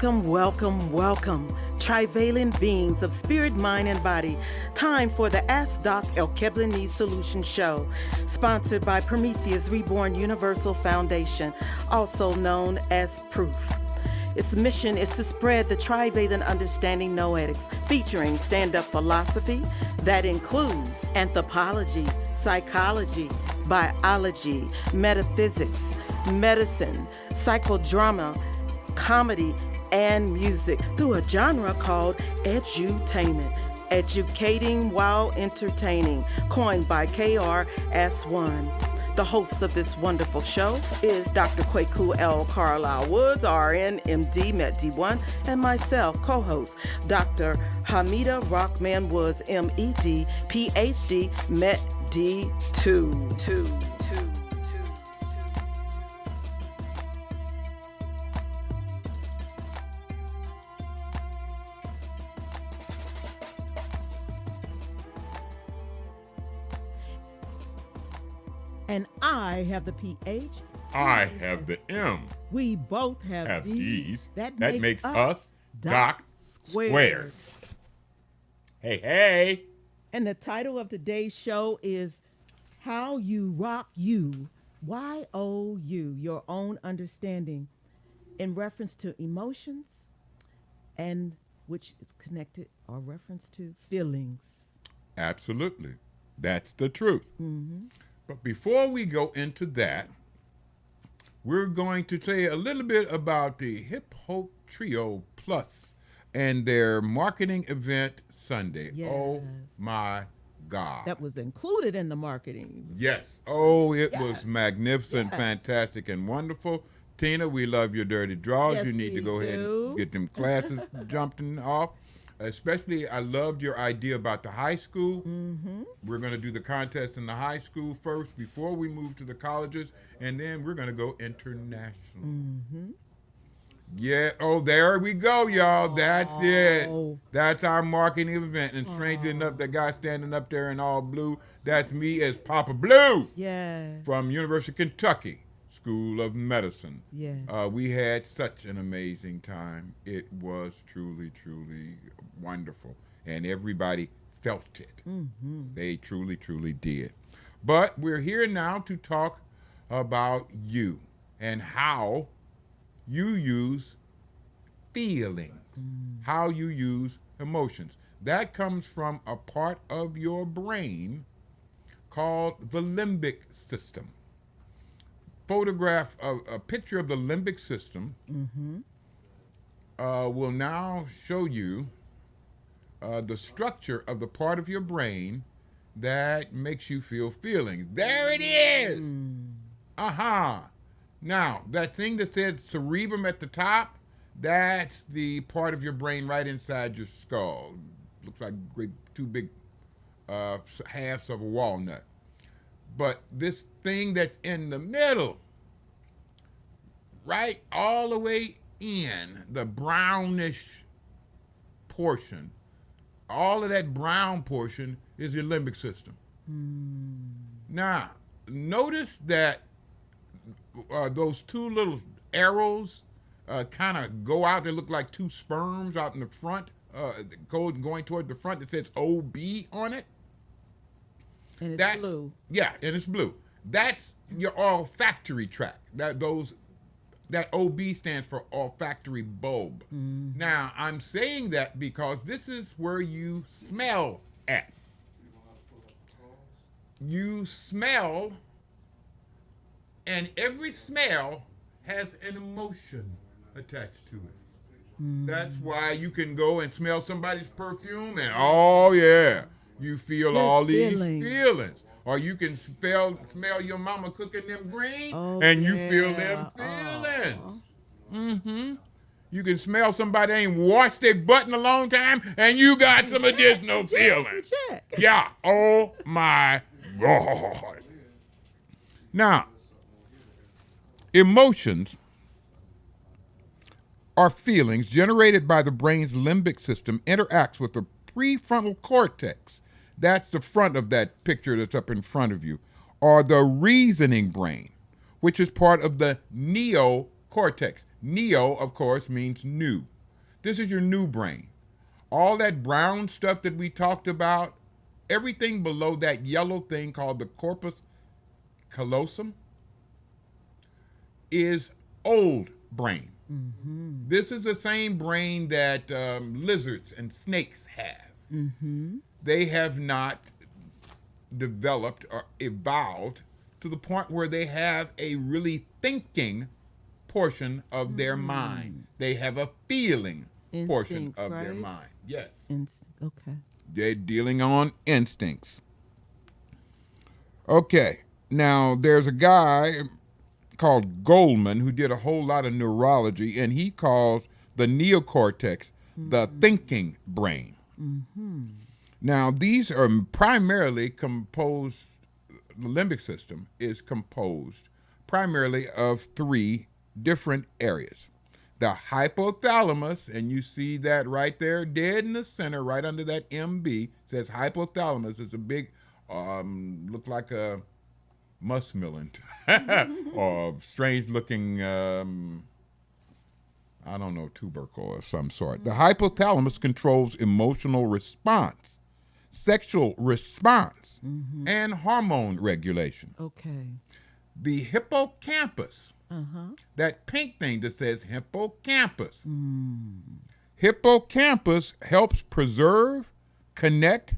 Welcome, welcome, welcome, trivalent beings of spirit, mind, and body. Time for the Ask Doc Alkebulanese Solutions show, sponsored by Prometheus Reborn Universal Foundation, also known as Proof. Its mission is to spread the trivalent understanding noetics, featuring stand-up philosophy that includes anthropology, psychology, biology, metaphysics, medicine, psychodrama, comedy, and music through a genre called edutainment, educating while entertaining, coined by KRS-One. The host of this wonderful show is Dr. Kwaku L. Carlisle Woods, RN, MD, MED-D1, and myself, co-host, Dr. Hamida Rockman Woods, MED, PhD, MED-D2. And I have the PH. I have the M. We both have D's. That makes us Doc². Hey. And the title of today's show is How You Rock You, Y.O.U, Your Own Understanding, in reference to emotions and which is connected or reference to feelings. Absolutely. That's the truth. Mm-hmm. But before we go into that, we're going to tell you a little bit about the Hip Hop Trio Plus and their marketing event Sunday. Yes. Oh my God. That was included in the marketing. Yes. Oh, it was magnificent, fantastic, and wonderful. Tina, we love your dirty draws. Yes, you need to go ahead and get them classes jumping off. Especially, I loved your idea about the high school. Mm-hmm. We're going to do the contest in the high school first before we move to the colleges, and then we're going to go international. Mm-hmm. Yeah. Oh, there we go, y'all. That's it. That's our marketing event. And strangely enough, that guy standing up there in all blue, that's me as Papa Blue. Yeah. From University of Kentucky School of Medicine. Yeah. We had such an amazing time. It was truly, truly wonderful. And everybody felt it. Mm-hmm. They truly, truly did. But we're here now to talk about you and how you use feelings, how you use emotions. That comes from a part of your brain called the limbic system. Photograph a picture of the limbic system will now show you the structure of the part of your brain that makes you feel feelings. There it is. Now, that thing that says cerebrum at the top, that's the part of your brain right inside your skull. Looks like two big halves of a walnut. But this thing that's in the middle, right all the way in, the brownish portion, all of that brown portion is your limbic system. Now, notice that those two little arrows kind of go out. They look like two sperms out in the front, going toward the front. It says OB on it. And it's blue. Yeah, and it's blue. That's your olfactory tract. That OB stands for olfactory bulb. Now, I'm saying that because this is where you smell at. You smell, and every smell has an emotion attached to it. That's why you can go and smell somebody's perfume and, oh yeah, you feel all these feelings. Or you can smell your mama cooking them greens, and you feel them feelings. You can smell somebody ain't washed their butt in a long time, and you got some additional feelings. Yeah. Oh my God. Now, emotions are feelings generated by the brain's limbic system interacts with the prefrontal cortex. That's the front of that picture that's up in front of you, or the reasoning brain, which is part of the neocortex. cortex. Neo, of course, means new. This is your new brain. All that brown stuff that we talked about, everything below that yellow thing called the corpus callosum is old brain. This is the same brain that lizards and snakes have. They have not developed or evolved to the point where they have a really thinking portion of their mind. They have a feeling portion of their mind. Yes. Okay. They're dealing on instincts. Okay. Now, there's a guy called Goldman who did a whole lot of neurology, and he calls the neocortex the thinking brain. Now, these are primarily composed, the limbic system is composed primarily of three different areas. The hypothalamus, and you see that right there, dead in the center, right under that MB, says hypothalamus. It's a big, look like a muskmelon, or strange looking, I don't know, tubercle of some sort. The hypothalamus controls emotional response, sexual response, and hormone regulation. Okay. The hippocampus, that pink thing that says hippocampus. Hippocampus helps preserve, connect,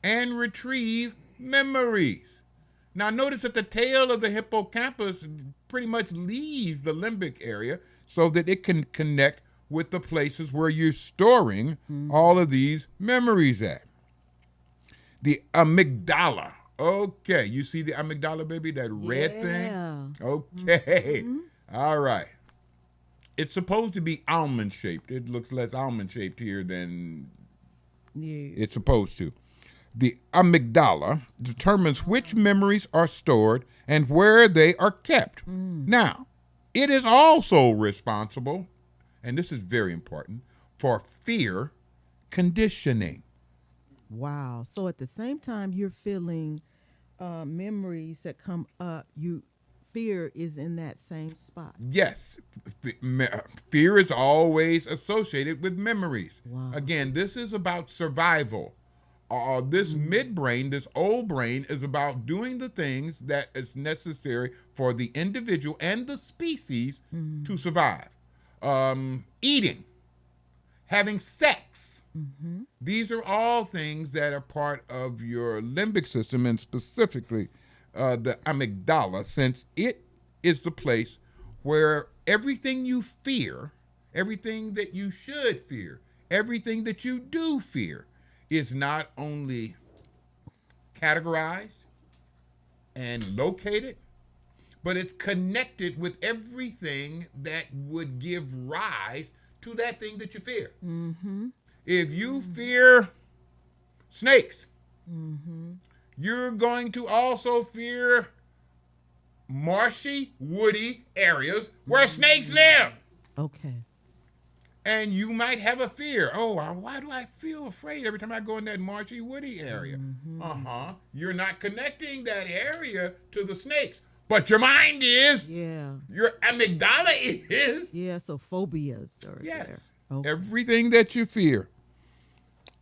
and retrieve memories. Now notice that the tail of the hippocampus pretty much leaves the limbic area so that it can connect with the places where you're storing all of these memories at. The amygdala. Okay, you see the amygdala, baby? That red thing? Okay. All right. It's supposed to be almond-shaped. It looks less almond-shaped here than it's supposed to. The amygdala determines which memories are stored and where they are kept. Now, it is also responsible, and this is very important, for fear conditioning. Wow. So at the same time you're feeling memories that come up, fear is in that same spot. Yes. Fear is always associated with memories. Wow. Again, this is about survival. This midbrain, this old brain, is about doing the things that is necessary for the individual and the species to survive. Eating, having sex. These are all things that are part of your limbic system, and specifically the amygdala, since it is the place where everything you fear, everything that you should fear, everything that you do fear is not only categorized and located, but it's connected with everything that would give rise to that thing that you fear. If you fear snakes, you're going to also fear marshy, woody areas where snakes live. Okay. And you might have a fear. Oh, why do I feel afraid every time I go in that marshy, woody area? You're not connecting that area to the snakes. But your mind is. Yeah. Your amygdala is. Yeah, so phobias are Yes. there. Okay. Everything that you fear.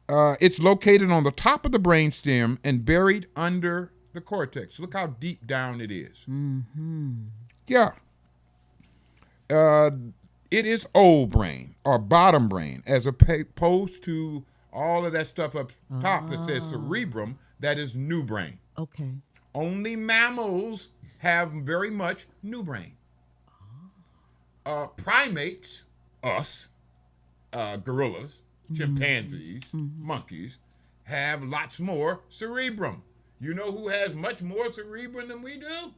It's located on the top of the brainstem and buried under the cortex. Look how deep down it is. Yeah. It is old brain or bottom brain, as opposed to all of that stuff up top that says cerebrum. That is new brain. Okay. Only mammals have very much new brain. Primates, us, gorillas, chimpanzees, monkeys, have lots more cerebrum. You know who has much more cerebrum than we do?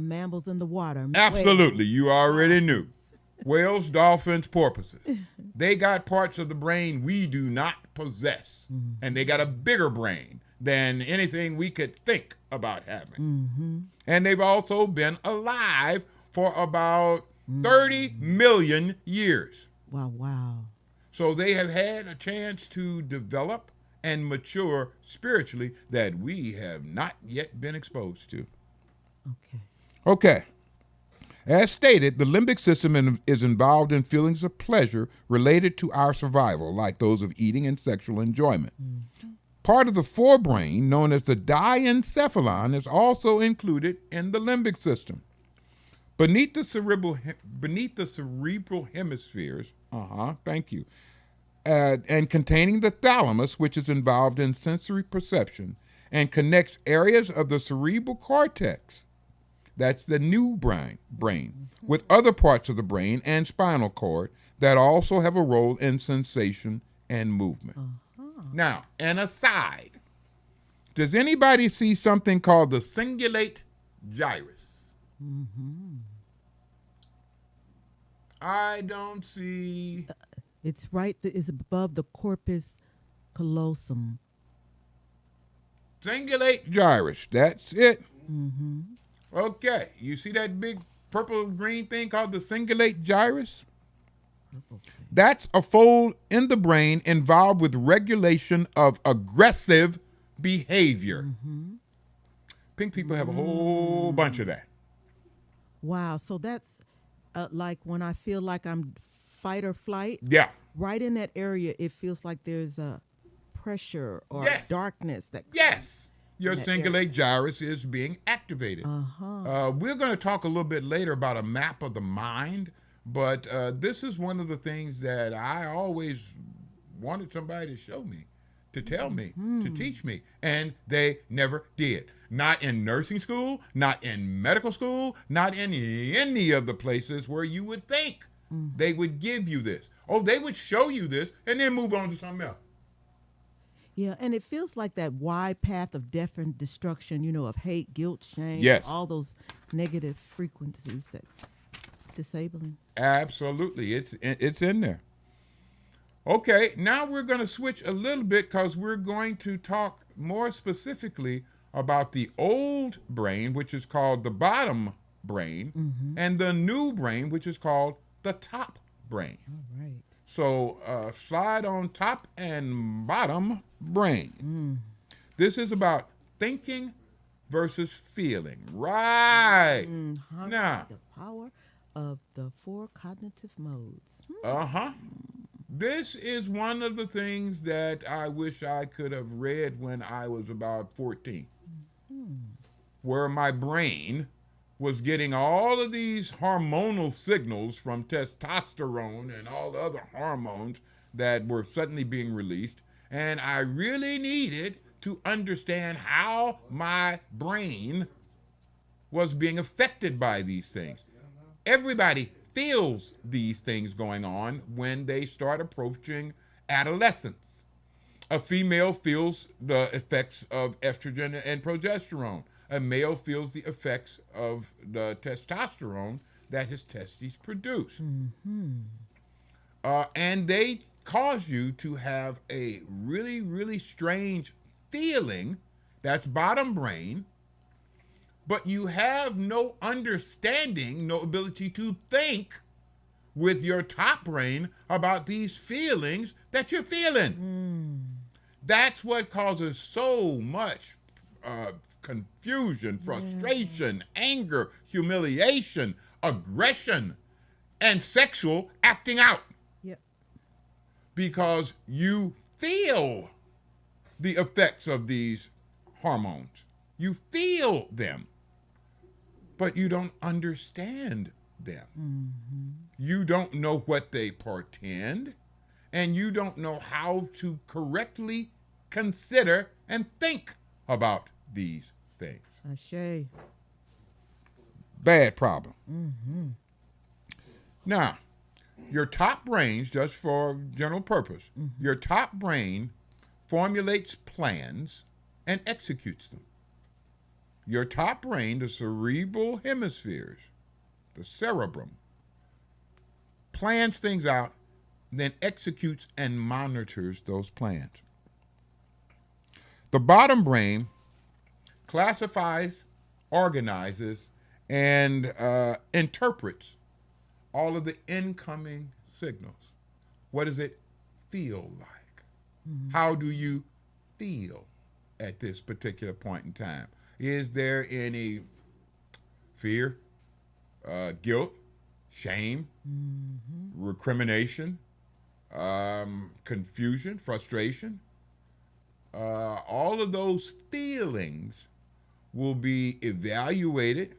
Mammals in the water. Absolutely. You already knew. Whales, dolphins, porpoises. They got parts of the brain we do not possess. And they got a bigger brain than anything we could think about having. And they've also been alive for about 30 million years. Wow. So they have had a chance to develop and mature spiritually that we have not yet been exposed to. Okay. Okay. As stated, the limbic system is involved in feelings of pleasure related to our survival, like those of eating and sexual enjoyment. Part of the forebrain, known as the diencephalon, is also included in the limbic system. Beneath the cerebral hemispheres, thank you, and containing the thalamus, which is involved in sensory perception and connects areas of the cerebral cortex, that's the new brain, with other parts of the brain and spinal cord that also have a role in sensation and movement. Now, an aside, does anybody see something called the cingulate gyrus? I don't see. It's right. It's above the corpus callosum. Cingulate gyrus. That's it. Okay. You see that big purple green thing called the cingulate gyrus? That's a fold in the brain involved with regulation of aggressive behavior. Pink people have a whole bunch of that. Wow. So that's like when I feel like I'm fight or flight. Yeah. Right in that area, it feels like there's a pressure or darkness. Yes. Your that cingulate gyrus is being activated. We're going to talk a little bit later about a map of the mind, but this is one of the things that I always wanted somebody to show me, to tell me, to teach me, and they never did. Not in nursing school, not in medical school, not in any of the places where you would think they would give you this. Oh, they would show you this and then move on to something else. Yeah, and it feels like that wide path of death and destruction, of hate, guilt, shame, all those negative frequencies that disabling. Absolutely. It's in there. Okay, now we're going to switch a little bit because we're going to talk more specifically about the old brain, which is called the bottom brain, and the new brain, which is called the top brain. All right. So slide on top and bottom brain. This is about thinking versus feeling. Right. Now. The power of the 4 cognitive modes. This is one of the things that I wish I could have read when I was about 14, where my brain was getting all of these hormonal signals from testosterone and all the other hormones that were suddenly being released, and I really needed to understand how my brain was being affected by these things. Everybody feels these things going on when they start approaching adolescence. A female feels the effects of estrogen and progesterone. A male feels the effects of the testosterone that his testes produce. And they cause you to have a really, really strange feeling, that's bottom brain, but you have no understanding, no ability to think with your top brain about these feelings that you're feeling. That's what causes so much confusion, frustration, anger, humiliation, aggression, and sexual acting out. Yep. Because you feel the effects of these hormones. You feel them, but you don't understand them. You don't know what they portend, and you don't know how to correctly consider and think about these things. Ashe. Bad problem. Now, your top brains, just for general purpose, your top brain formulates plans and executes them. Your top brain, the cerebral hemispheres, the cerebrum, plans things out, then executes and monitors those plans. The bottom brain classifies, organizes, and interprets all of the incoming signals. What does it feel like? How do you feel at this particular point in time? Is there any fear, guilt, shame, recrimination, confusion, frustration. All of those feelings will be evaluated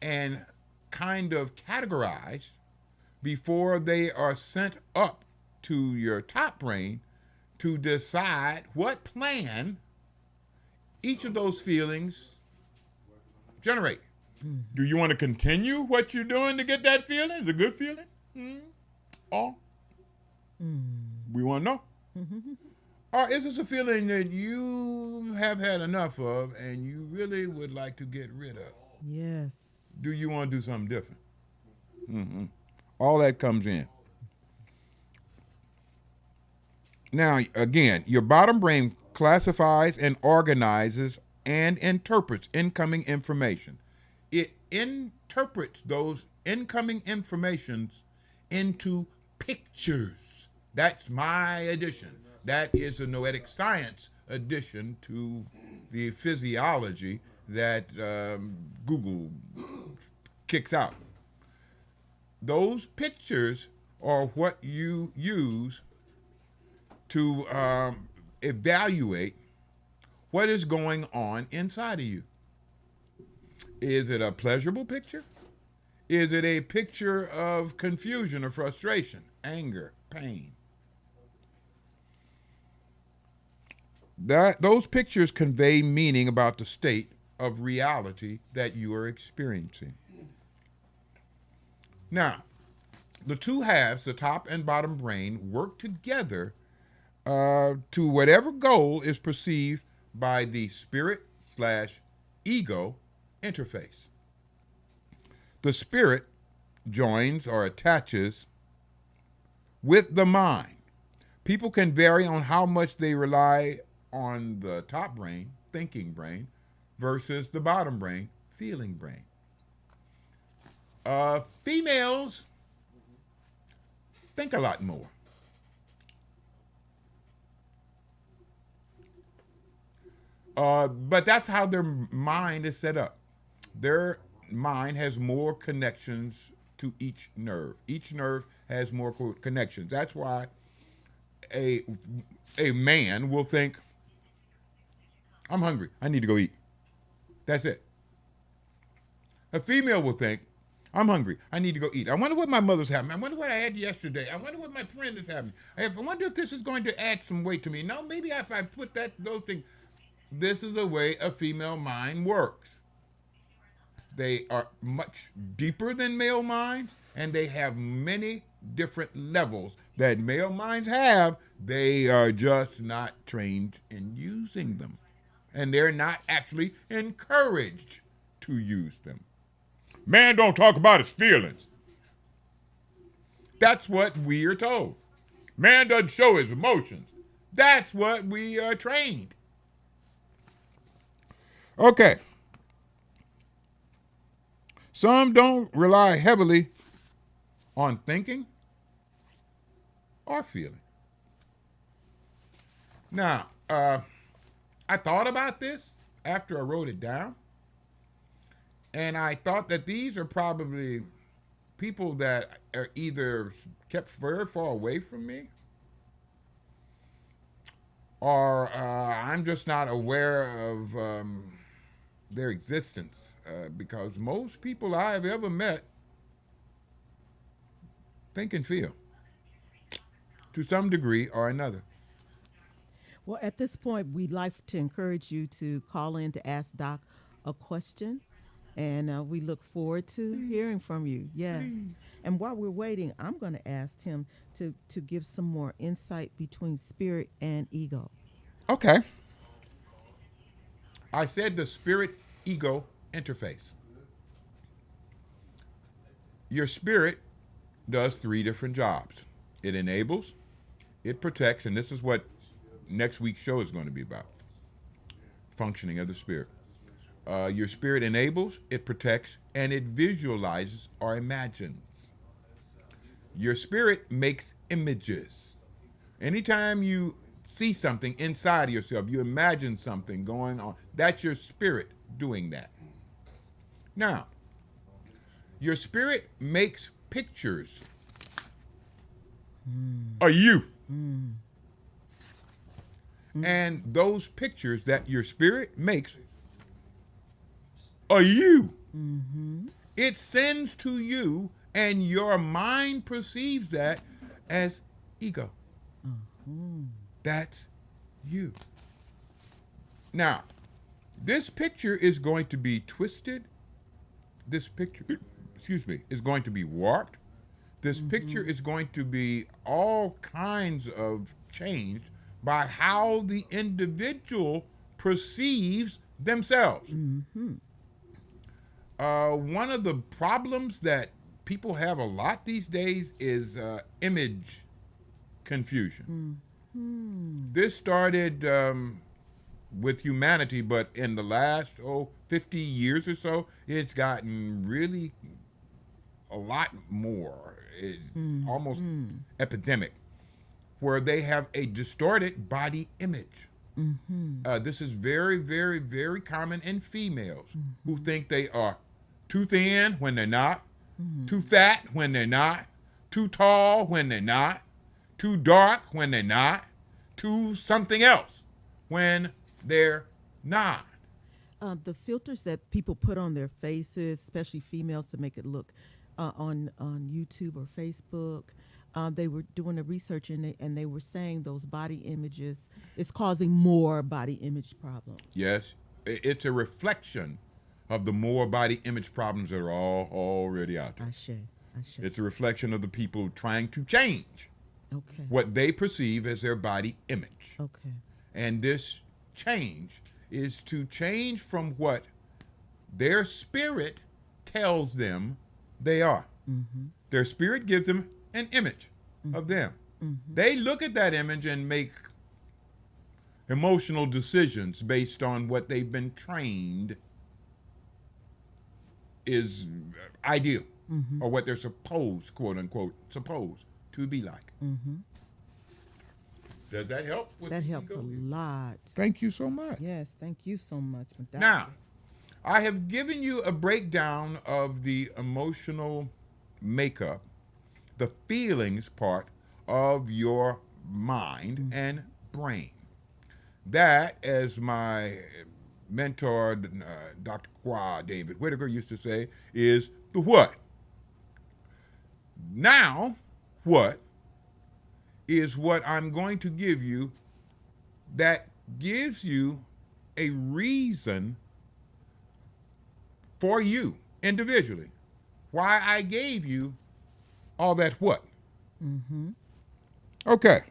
and kind of categorized before they are sent up to your top brain to decide what plan each of those feelings generate. Do you want to continue what you're doing to get that feeling? Is it a good feeling? Or we want to know. Or is this a feeling that you have had enough of and you really would like to get rid of? Yes. Do you want to do something different? All that comes in. Now, again, your bottom brain classifies and organizes and interprets incoming information. It interprets those incoming informations into pictures. That's my addition. That is a noetic science addition to the physiology that Google kicks out. Those pictures are what you use to evaluate what is going on inside of you. Is it a pleasurable picture? Is it a picture of confusion or frustration, anger, pain? Those pictures convey meaning about the state of reality that you are experiencing. Now, the two halves, the top and bottom brain, work together to whatever goal is perceived by the spirit/ego interface. The spirit joins or attaches with the mind. People can vary on how much they rely on the top brain, thinking brain, versus the bottom brain, feeling brain. Females think a lot more. But that's how their mind is set up. Their mind has more connections to each nerve. Each nerve has more connections. That's why a man will think, I'm hungry, I need to go eat. That's it. A female will think, I'm hungry, I need to go eat. I wonder what my mother's having. I wonder what I had yesterday. I wonder what my friend is having. I wonder if this is going to add some weight to me. No, maybe if I put those things. This is the way a female mind works. They are much deeper than male minds, and they have many different levels that male minds have. They are just not trained in using them. And they're not actually encouraged to use them. Man don't talk about his feelings. That's what we are told. Man doesn't show his emotions. That's what we are trained. Okay. Some don't rely heavily on thinking or feeling. Now, I thought about this after I wrote it down, and I thought that these are probably people that are either kept very far away from me, or I'm just not aware of their existence, because most people I've ever met think and feel to some degree or another. Well, at this point, we'd like to encourage you to call in to ask Doc a question. And we look forward to hearing from you. Yes. Please. And while we're waiting, I'm going to ask him to give some more insight between spirit and ego. Okay. I said the spirit-ego interface. Your spirit does three different jobs. It enables, it protects, and this is what next week's show is going to be about. Functioning of the spirit. Your spirit enables, it protects, and it visualizes or imagines. Your spirit makes images. Anytime you see something inside of yourself, you imagine something going on, that's your spirit doing that. Now, Your spirit makes pictures of you. And those pictures that your spirit makes of you, it sends to you, and your mind perceives that as ego. That's you. Now, this picture is going to be twisted. This picture, is going to be warped. This picture is going to be all kinds of changed by how the individual perceives themselves. One of the problems that people have a lot these days is image confusion. This started with humanity, but in the last 50 years or so, it's gotten really a lot more. It's almost epidemic, where they have a distorted body image. This is very, very, very common in females who think they are too thin when they're not, too fat when they're not, too tall when they're not, too dark when they're not, too something else when they're not. The filters that people put on their faces, especially females, to make it look on YouTube or Facebook, they were doing the research and they were saying those body images is causing more body image problems. Yes, it's a reflection of the more body image problems that are already out there. It's a reflection of the people trying to change what they perceive as their body image. And this change is to change from what their spirit tells them they are. Their spirit gives them an image of them. They look at that image and make emotional decisions based on what they've been trained is ideal, or what they're supposed, quote unquote, supposed to be like. Does that help? That helps a lot. Thank you so much. Yes, thank you so much. Now, I have given you a breakdown of the emotional makeup, the feelings part of your mind and brain. That, as my mentor, Doc² David Whitaker used to say, is the what. Now, what is what I'm going to give you that gives you a reason for you individually why I gave you all that what. Okay.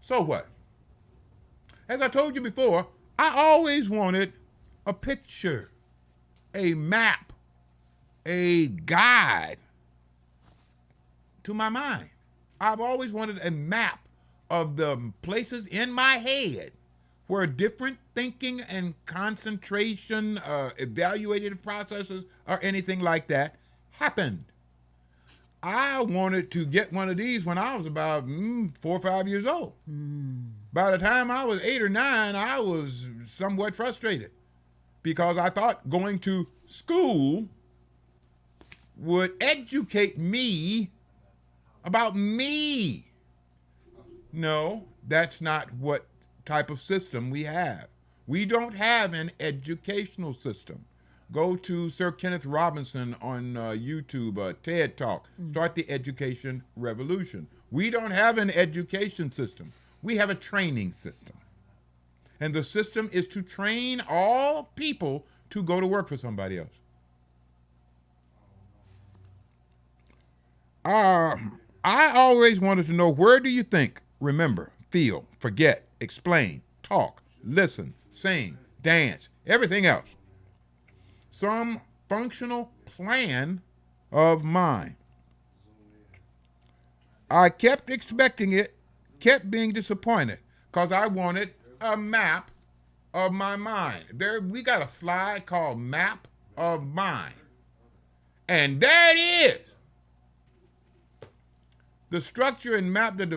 So what? As I told you before, I always wanted a picture, a map, a guide to my mind. I've always wanted a map of the places in my head where different thinking and concentration, evaluative processes, or anything like that happened. I wanted to get one of these when I was about 4 or 5 years old. By the time I was 8 or 9, I was somewhat frustrated because I thought going to school would educate me about me. No, that's not what type of system we have. We don't have an educational system. Go to Sir Kenneth Robinson on YouTube, TED Talk. Start the education revolution. We don't have an education system. We have a training system. And the system is to train all people to go to work for somebody else. I always wanted to know, where do you think, remember, feel, forget, explain, talk, listen, sing, dance, everything else? Some functional plan of mine. I kept expecting it, kept being disappointed, because I wanted a map of my mind. We got a slide called Map of Mind. And there it is. The structure and map that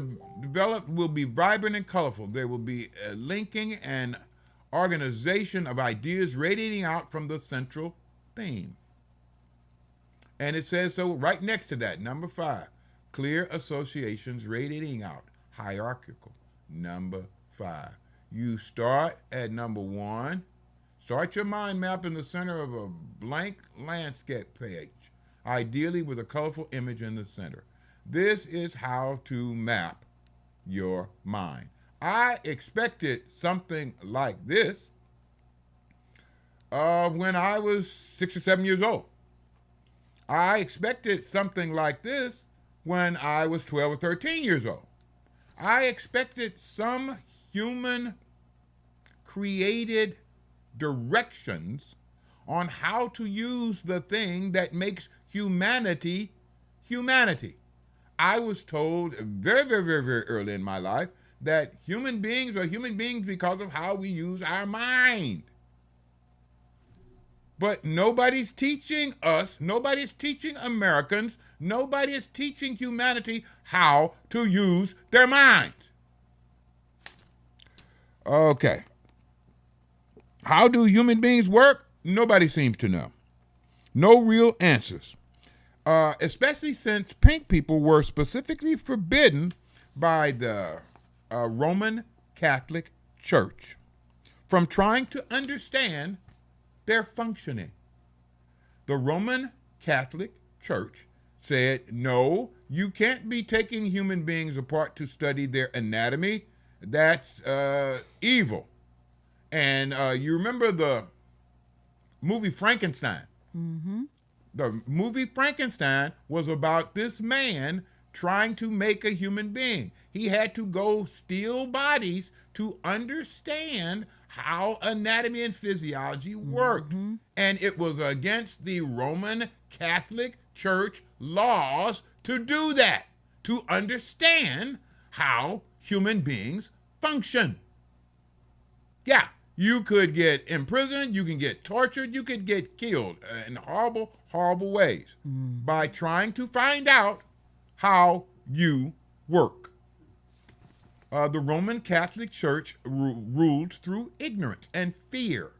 developed will be vibrant and colorful. There will be a linking and organization of ideas radiating out from the central theme. And it says so right next to that. Number 5, clear associations radiating out, hierarchical. Number 5. You start at number 1. Start your mind map in the center of a blank landscape page, ideally with a colorful image in the center. This is how to map your mind. I expected something like this when I was 6 or 7 years old. I expected something like this when I was 12 or 13 years old. I expected some human created directions on how to use the thing that makes humanity humanity. I was told very, very, very, very early in my life that human beings are human beings because of how we use our mind. But nobody's teaching us, nobody's teaching Americans, nobody is teaching humanity how to use their minds. Okay. How do human beings work? Nobody seems to know. No real answers. Especially since pink people were specifically forbidden by the Roman Catholic Church from trying to understand their functioning. The Roman Catholic Church said, no, you can't be taking human beings apart to study their anatomy. That's evil. And you remember the movie Frankenstein? Mm-hmm. The movie Frankenstein was about this man trying to make a human being. He had to go steal bodies to understand how anatomy and physiology worked. Mm-hmm. And it was against the Roman Catholic Church laws to do that, to understand how human beings function. Yeah, you could get imprisoned, you can get tortured, you could get killed in horrible, horrible ways by trying to find out how you work. The Roman Catholic Church ruled through ignorance and fear.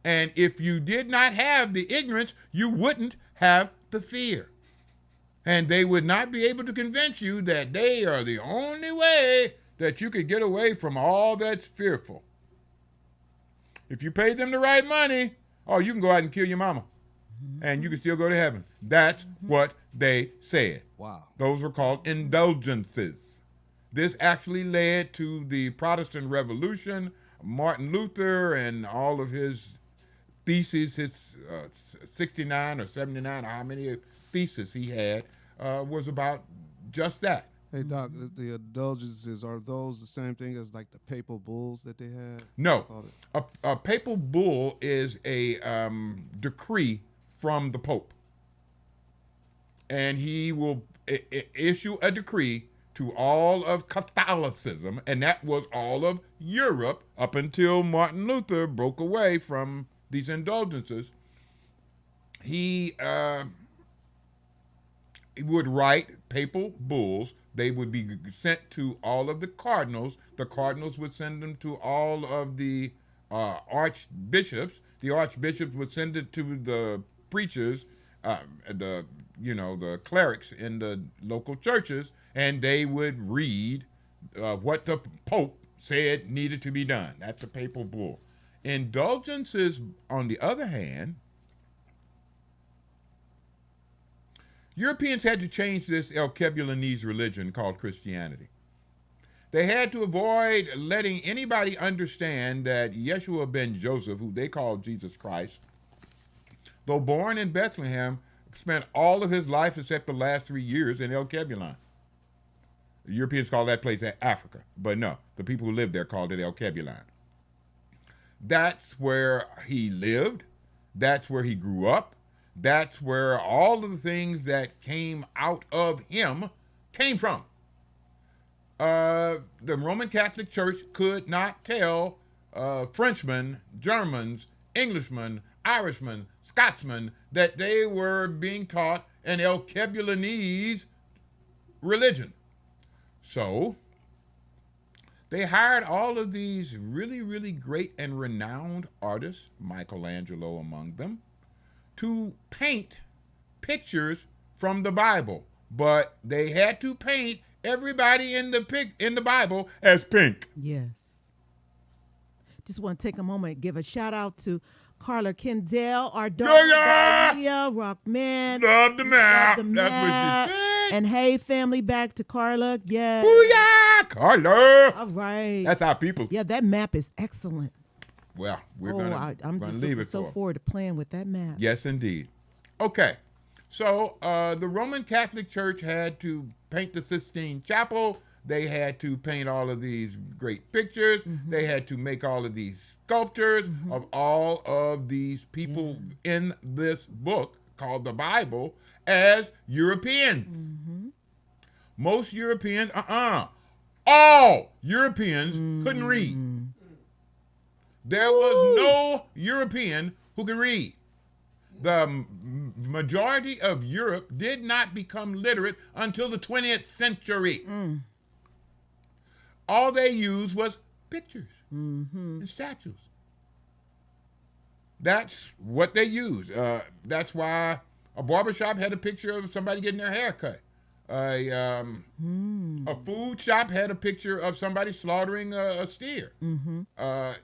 And if you did not have the ignorance, you wouldn't have the fear. And they would not be able to convince you that they are the only way that you could get away from all that's fearful. If you paid them the right money, oh, you can go out and kill your mama. And you can still go to heaven. That's what they said. Wow. Those were called indulgences. This actually led to the Protestant Revolution. Martin Luther and all of his theses, his 69 or 79, or how many theses he had, was about just that. Hey, Doc, the indulgences, are those the same thing as like the papal bulls that they had? No. A papal bull is a decree from the Pope. And he will issue a decree to all of Catholicism, and that was all of Europe up until Martin Luther broke away from these indulgences. He would write papal bulls. They would be sent to all of the cardinals. The cardinals would send them to all of the archbishops. The archbishops would send it to the preachers, the clerics in the local churches, and they would read what the Pope said needed to be done. That's a papal bull. Indulgences, on the other hand, Europeans had to change this Alkebulanese religion called Christianity. They had to avoid letting anybody understand that Yeshua ben Joseph, who they called Jesus Christ, though born in Bethlehem, spent all of his life except the last 3 years in Alkebulan. The Europeans call that place Africa, but no, the people who lived there called it Alkebulan. That's where he lived. That's where he grew up. That's where all of the things that came out of him came from. The Roman Catholic Church could not tell Frenchmen, Germans, Englishmen, Irishmen, Scotsmen that they were being taught an Alkebulanese religion. So they hired all of these really, really great and renowned artists, Michelangelo among them, to paint pictures from the Bible, but they had to paint everybody in the Bible as pink. Yes. Just want to take a moment and give a shout out to Carla Kendall, our daughter, Daria, Rockman. Love the map. Love the That's map. what she said. And hey, family, back to Carla. Yes. Booyah, Carla. All right. That's our people. Yeah, that map is excellent. Well, we're I'm gonna just leave looking it so for. forward to playing with that map. Yes, indeed. Okay, so the Roman Catholic Church had to paint the Sistine Chapel. They had to paint all of these great pictures. They had to make all of these sculptures of all of these people in this book called the Bible as Europeans. Most Europeans, all Europeans couldn't read. There was no European who could read. The majority of Europe did not become literate until the 20th century. All they used was pictures and statues. That's what they used. That's why a barbershop had a picture of somebody getting their hair cut. A food shop had a picture of somebody slaughtering a steer.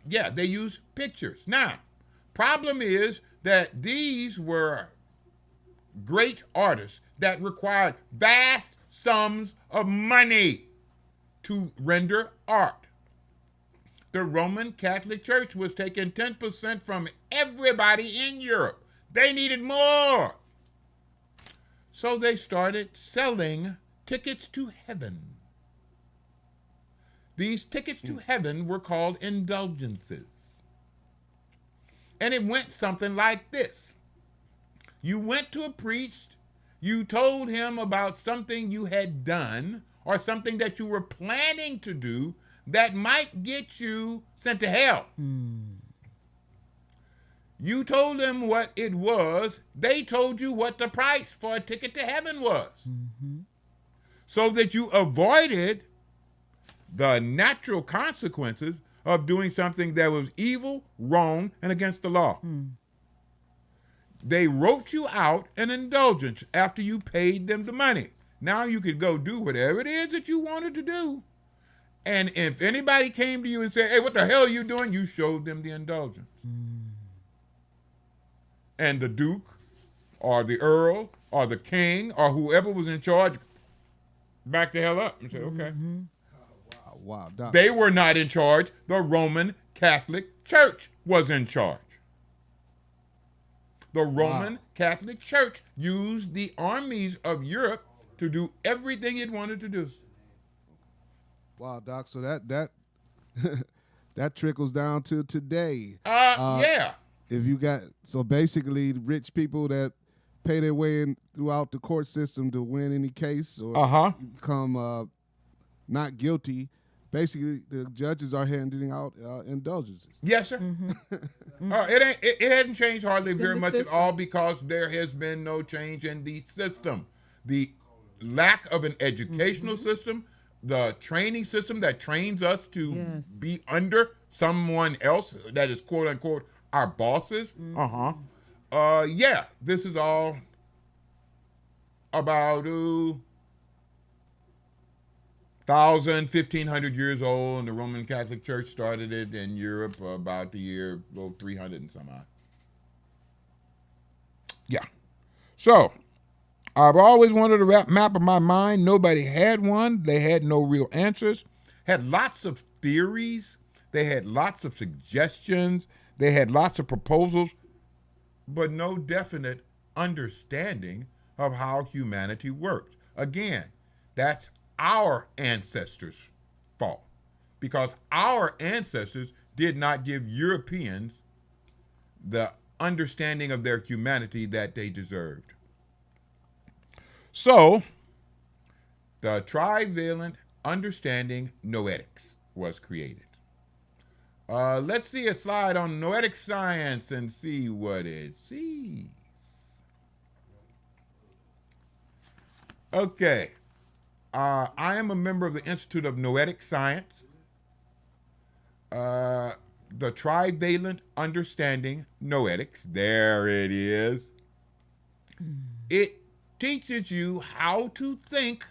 Yeah, they use pictures. Now, problem is that these were great artists that required vast sums of money to render art. The Roman Catholic Church was taking 10% from everybody in Europe. They needed more. So they started selling tickets to heaven. These tickets to heaven were called indulgences. And it went something like this. You went to a priest, you told him about something you had done or something that you were planning to do that might get you sent to hell. You told them what it was. They told you what the price for a ticket to heaven was. So that you avoided the natural consequences of doing something that was evil, wrong, and against the law. They wrote you out an indulgence after you paid them the money. Now you could go do whatever it is that you wanted to do. And if anybody came to you and said, hey, what the hell are you doing? You showed them the indulgence. And the duke or the earl or the king or whoever was in charge backed the hell up and said, okay. Wow, Doc. They were not in charge. The Roman Catholic Church was in charge. The Roman Catholic Church used the armies of Europe to do everything it wanted to do. Wow, Doc. So that that trickles down to today. Yeah. If you got basically rich people that pay their way in throughout the court system to win any case or become not guilty, basically the judges are handing out indulgences. Yes, sir. It hasn't changed hardly very much at all because there has been no change in the system. The lack of an educational system, the training system that trains us to be under someone else that is quote unquote our bosses. Yeah, this is all about 1,000, 1,500 years old, and the Roman Catholic Church started it in Europe about the year 300 and some odd. Yeah. So, I've always wanted a map of my mind. Nobody had one. They had no real answers. Had lots of theories. They had lots of suggestions. They had lots of proposals, but no definite understanding of how humanity works. Again, that's our ancestors' fault because our ancestors did not give Europeans the understanding of their humanity that they deserved. So, the trivalent understanding noetics was created. Let's see a slide on noetic science and see what it sees. Okay. I am a member of the Institute of Noetic Science. The trivalent understanding noetics. There it is. It teaches you how to think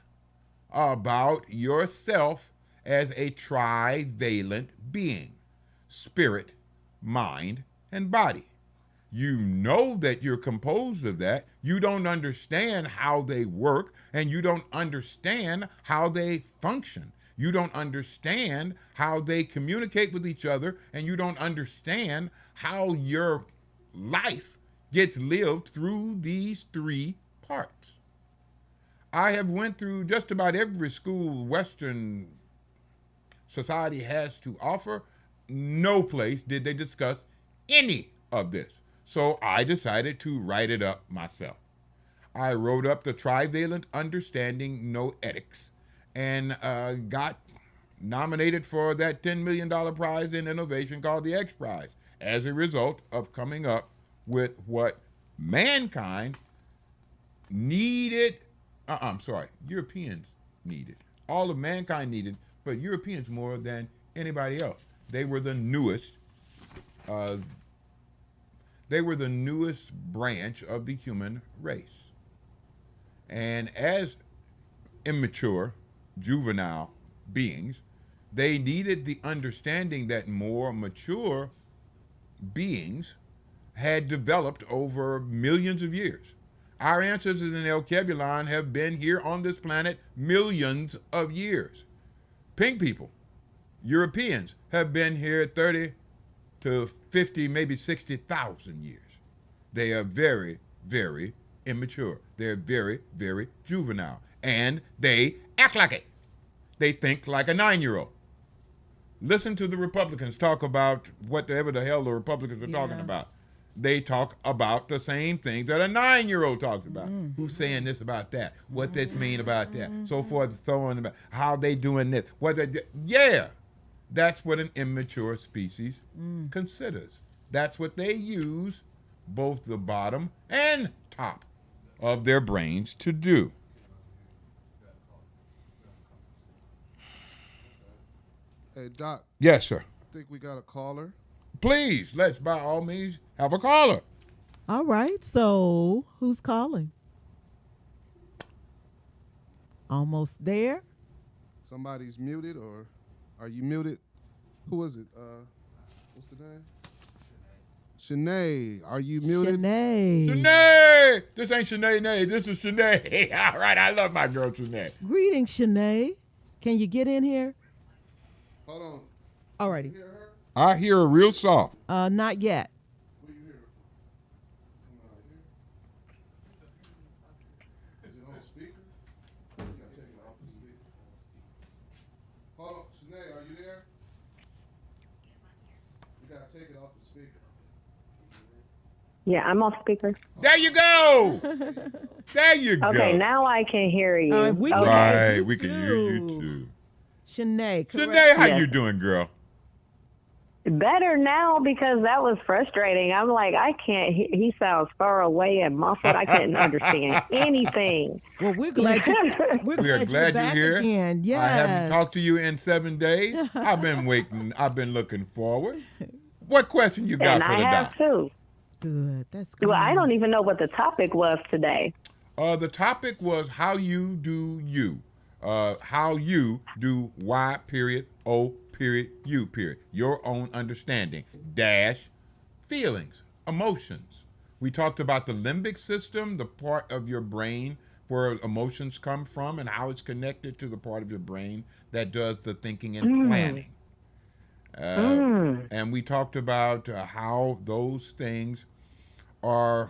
about yourself as a trivalent being: spirit, mind, and body. You know that you're composed of that. You don't understand how they work, and you don't understand how they function. You don't understand how they communicate with each other, and you don't understand how your life gets lived through these three parts. I have went through just about every school Western society has to offer. No place did they discuss any of this. So I decided to write it up myself. I wrote up the Trivalent Understanding Noetics and got nominated for that $10 million prize in innovation called the X Prize as a result of coming up with what mankind needed. Europeans needed. All of mankind needed, but Europeans more than anybody else. They were the newest. They were the newest branch of the human race. And as immature, juvenile beings, they needed the understanding that more mature beings had developed over millions of years. Our ancestors in Alkebulan have been here on this planet millions of years. Pink people, Europeans, have been here 30 to 50, maybe 60,000 years. They are very, very immature. They're very, very juvenile. And they act like it. They think like a 9-year-old. Listen to the Republicans talk about whatever the hell the Republicans are talking about. They talk about the same things that a 9-year-old talks about. Who's saying this about that? What this mean about that? So forth and so on. About how they doing this? What they do. Yeah, that's what an immature species considers. That's what they use both the bottom and top of their brains to do. Hey, Doc. Yes, sir. I think we got a caller. Please, let's by all means have a caller. All right. So who's calling? Almost there. Somebody's muted, or are you muted? Who is it? What's the name? Shanae. Are you muted? Shanae. Shanae! This ain't Shanae, nay. This is Shanae. All right, I love my girl Shanae. Greetings, Shanae. Can you get in here? Hold on. All righty. I hear her real soft. Not yet. Who you hear? Come out here. Is it on speaker? You gotta take it off the speaker. Hold on, Shanae, are you there? You gotta take it off the speaker. Yeah, I'm off speaker. There you go. There you go. Okay, now I can hear you. We can Right, hear you we can hear you too. Shanae, correct? Shanae, how Yes. you doing, girl? Better now because that was frustrating. I'm like, I can't. He sounds far away and muffled. I couldn't understand anything. Well, we're glad you. We are glad you're back here. again. Yes. I haven't talked to you in 7 days. I've been waiting. I've been looking forward. What question you got And for I the have docs? too. Good. That's good. Well, I don't even know what the topic was today. The topic was how you do you. How you do Y.O.U. Your own understanding dash feelings, emotions. We talked about the limbic system, the part of your brain where emotions come from and how it's connected to the part of your brain that does the thinking and planning. And we talked about how those things are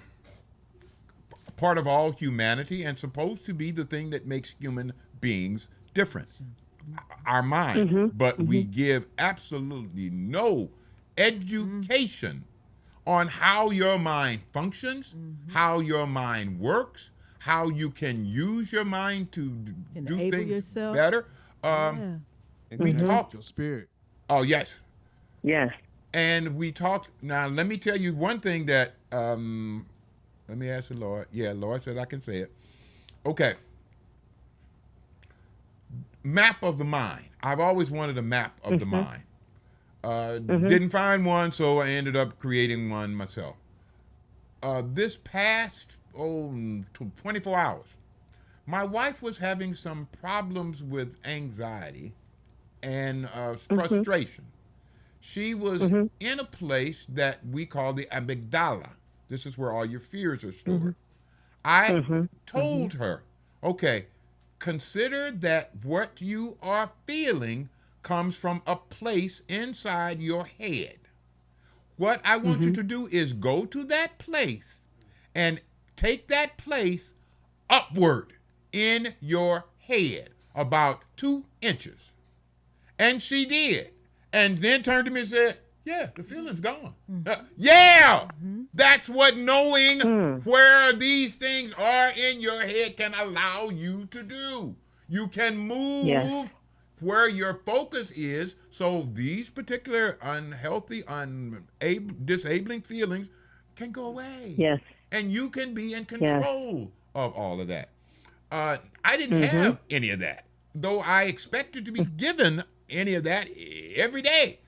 part of all humanity and supposed to be the thing that makes human beings different. Our mind. But we give absolutely no education on how your mind functions, how your mind works, how you can use your mind to do Enable things yourself. better. And We talked. your spirit. Oh, yes. Yes. And we talked. Now, let me tell you one thing that, let me ask the Lord. Yeah, Lord said I can say it. Okay. Map of the mind. I've always wanted a map of the mind. Didn't find one, so I ended up creating one myself. this past 24 hours, my wife was having some problems with anxiety and frustration. She was in a place that we call the amygdala. This is where all your fears are stored. I told her, okay, consider that what you are feeling comes from a place inside your head. What I want you to do is go to that place and take that place upward in your head about 2 inches. And she did. And then turned to me and said, yeah, the feeling's gone. That's what knowing where these things are in your head can allow you to do. You can move where your focus is, so these particular unhealthy, disabling feelings can go away. Yes. And you can be in control of all of that. I didn't have any of that, though I expected to be given any of that every day.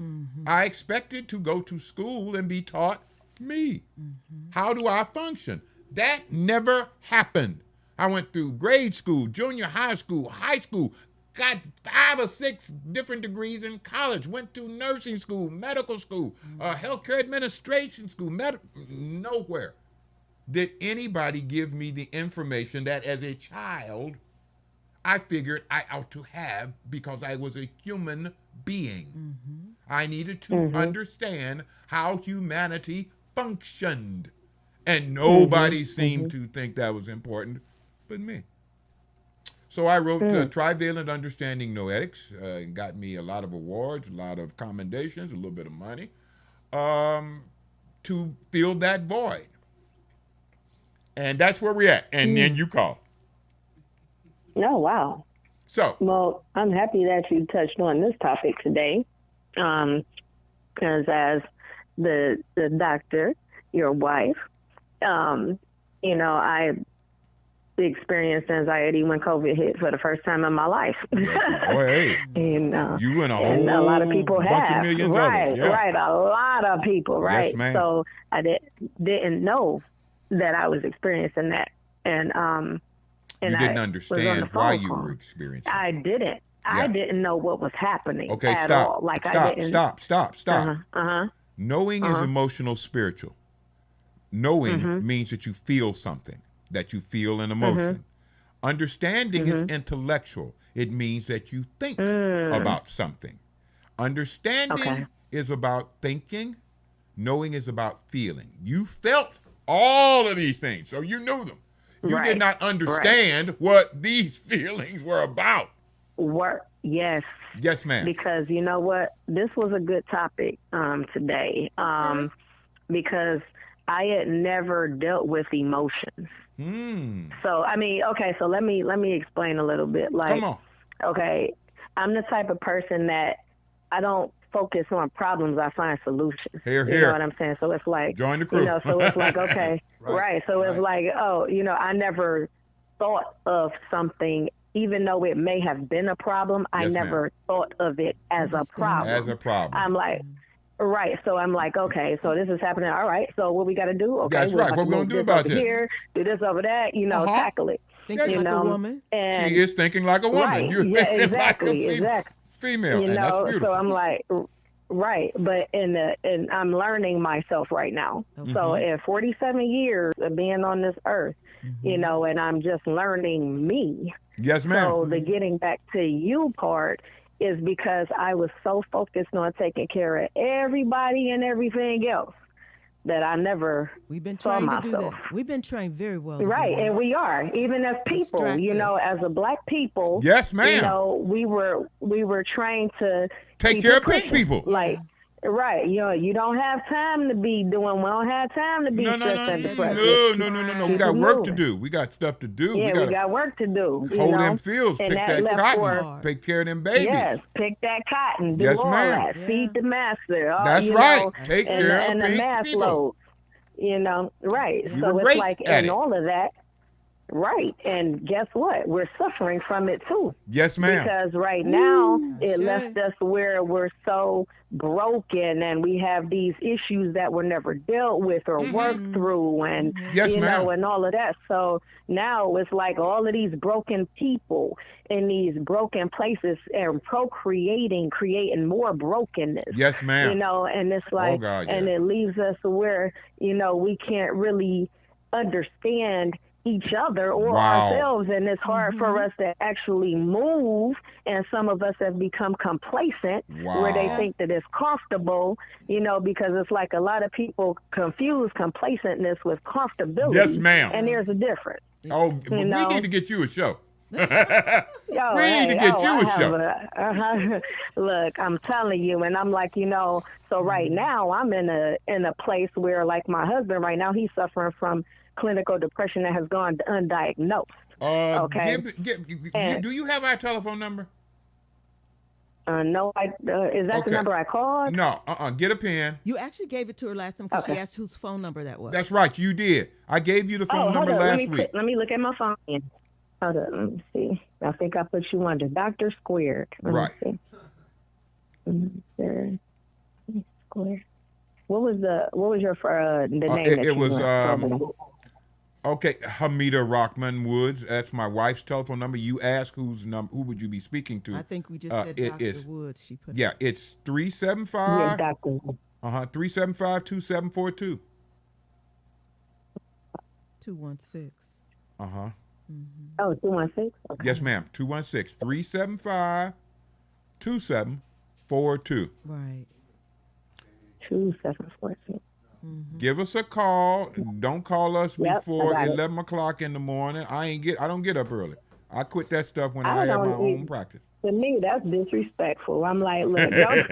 I expected to go to school and be taught me. How do I function? That never happened. I went through grade school, junior high school, got 5 or 6 different degrees in college, went to nursing school, medical school, healthcare administration school, nowhere did anybody give me the information that as a child I figured I ought to have because I was a human being. I needed to understand how humanity functioned. And nobody seemed to think that was important but me. So I wrote Trivalent Understanding Noetics. Got me a lot of awards, a lot of commendations, a little bit of money to fill that void. And that's where we're at. And then you call. Oh, wow. So, well, I'm happy that you touched on this topic today, because as the doctor, your wife, I experienced anxiety when COVID hit for the first time in my life. Hey. And you and a lot of people bunch have. Of millions right, others. Yeah. Right, a lot of people, right? Yes, ma'am. So I didn't know that I was experiencing that, and you didn't understand why you were experiencing it. I didn't. Yeah. I didn't know what was happening at all. Stop. Knowing is emotional, spiritual. Knowing means that you feel something, that you feel an emotion. Understanding is intellectual. It means that you think about something. Understanding is about thinking. Knowing is about feeling. You felt all of these things, so you knew them. You did not understand what these feelings were about. Yes. Yes, ma'am. Because you know what? This was a good topic today because I had never dealt with emotions. So, I mean, so let me explain a little bit. Like, come on. Okay, I'm the type of person that I don't focus on problems, I find solutions. Here. You know what I'm saying? So it's like, join the crew. So it's like, okay, right. So it's like, I never thought of something, even though it may have been a problem, I never thought of it as a problem. I'm like, right. So I'm like, okay, so this is happening. All right. So what we got to do? Okay. That's right. What we going to do about this? Here, do this over that, tackle it. Thinking like a woman. And she is thinking like a woman. Right. You're thinking exactly, like a female. And that's beautiful. So I'm like, right. But and I'm learning myself right now. So in 47 years of being on this earth, and I'm just learning me. Yes, ma'am. So the getting back to you part is because I was so focused on taking care of everybody and everything else that I never We've been saw trying myself. to do that. We've been trained very well. Right, and we are, even as people, as a black people. Yes, ma'am. We were trained to take care of pink people. Like, right, you don't have time to be doing. We don't have time to be stressed and depressed. No. We got work to do. We got stuff to do. Yeah, we got work to do. Hold them fields, pick that cotton, take care of them babies. Yes, pick that cotton, do all that, feed the master. That's right. Take care of pink people. Load, right. You so were it's great like at in it. all of that. Right. And guess what? We're suffering from it too. Yes, ma'am. Because right now it left us where we're so broken and we have these issues that were never dealt with or worked through and, Yes, you ma'am. know, and all of that. So now it's like all of these broken people in these broken places and creating more brokenness. Yes, ma'am. You know, and it's like, God, yeah. and it leaves us where, you know, we can't really understand each other or ourselves, and it's hard for us to actually move, and some of us have become complacent where they think that it's comfortable, you know, because it's like a lot of people confuse complacentness with comfortability. Yes, ma'am. And there's a difference. Oh, we need to get you a show. We need to get you a show. Look, I'm telling you, and I'm like, you know, so right now I'm in a place where, like, my husband right now, he's suffering from clinical depression that has gone undiagnosed. Okay. Do you have our telephone number? No, is that the number I called? No, get a pen. You actually gave it to her last time because she asked whose phone number that was. That's right, you did. I gave you the phone number last week. Let me look at my phone. Hold up, let me see. I think I put you under Dr. Squared. Right. Dr. Squared. What was your the name? It was okay, Hamida Rockman Woods. That's my wife's telephone number. You ask who would you be speaking to? I think we just said Dr. Woods. She put it's 375. Yeah, Dr. 375-2742. 216. Oh, 216? Okay. Yes, ma'am. 216-375-2742. Right. 2742. Give us a call. Don't call us before 11 o'clock in the morning. I don't get up early. I quit that stuff when I have my own practice. To me, that's disrespectful. I'm like, look, don't.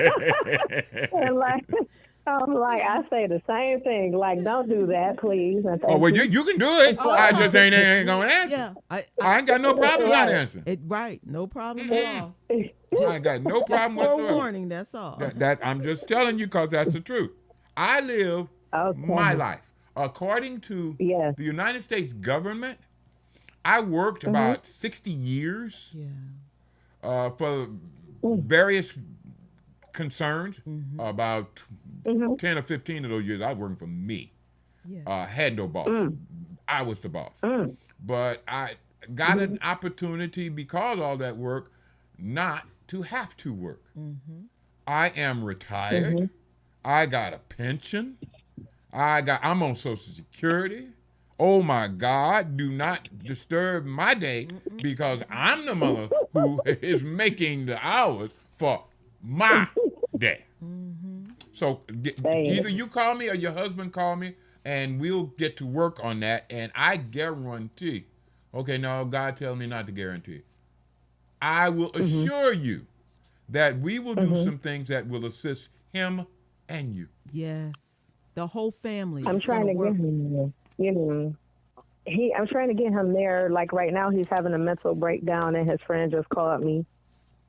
And I'm like, I say the same thing. Like, don't do that, please. And you can do it. I just ain't gonna answer. Yeah, I ain't got no problem not answering. No problem at all. I ain't got no problem whatsoever. Forewarning, that's all. That I'm just telling you because that's the truth. I live my life according to the United States government. I worked about 60 years for various concerns. About 10 or 15 of those years, I was working for me. Had no boss. I was the boss. But I got an opportunity because of all that work not to have to work. I am retired. I got a pension. I'm on Social Security. Oh my God, do not disturb my day because I'm the mother who is making the hours for my day. So either you call me or your husband call me and we'll get to work on that. And I guarantee, okay, no, God tells me not to guarantee. I will assure you that we will do some things that will assist him and you. Yes. The whole family. I'm trying to get him there. I'm trying to get him there. Like right now he's having a mental breakdown and his friend just called me.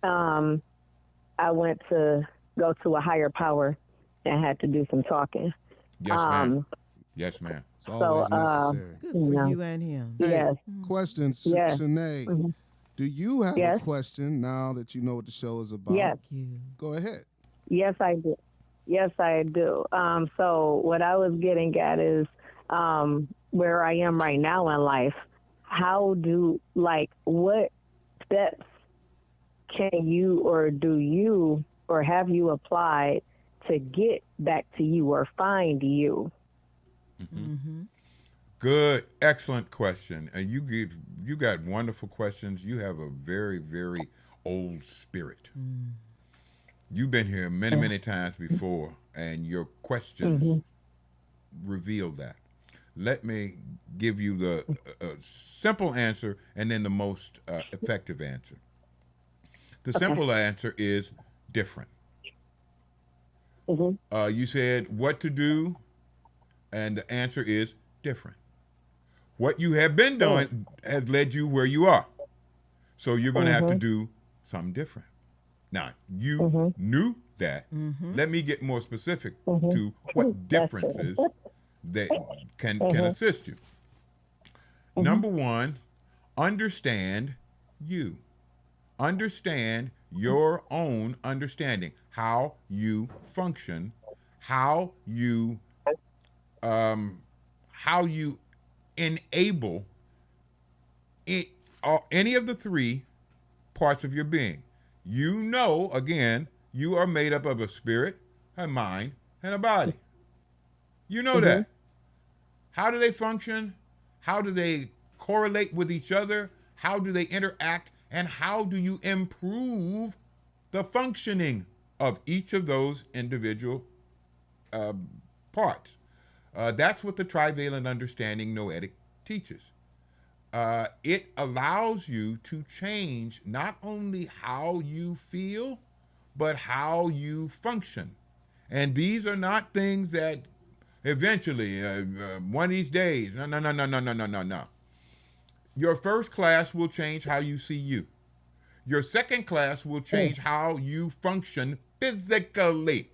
I went to go to a higher power and had to do some talking. Yes, ma'am. Yes, ma'am. It's always necessary. Good for you and him. Hey, Yes. Question, Yes. Shanae. Do you have a question now that you know what the show is about? Yes. Go ahead. Yes, I do. Yes, I do. So what I was getting at is where I am right now in life. What steps can you or do you or have you applied to get back to you or find you? Good, excellent question. And you got wonderful questions. You have a very, very old spirit. You've been here many, many times before, and your questions reveal that. Let me give you the simple answer and then the most effective answer. The simple answer is different. You said what to do, and the answer is different. What you have been doing has led you where you are. So you're going to have to do something different. Now, you knew that. Let me get more specific to what differences that can assist you. Number one, understand you. Understand your own understanding, how you function, how you enable it, any of the three parts of your being. You know, again, you are made up of a spirit, a mind, and a body. You know that. How do they function? How do they correlate with each other? How do they interact? And how do you improve the functioning of each of those individual parts? That's what the trivalent understanding noetic teaches. It allows you to change not only how you feel, but how you function. And these are not things that eventually, one of these days, no. Your first class will change how you see you. Your second class will change how you function physically.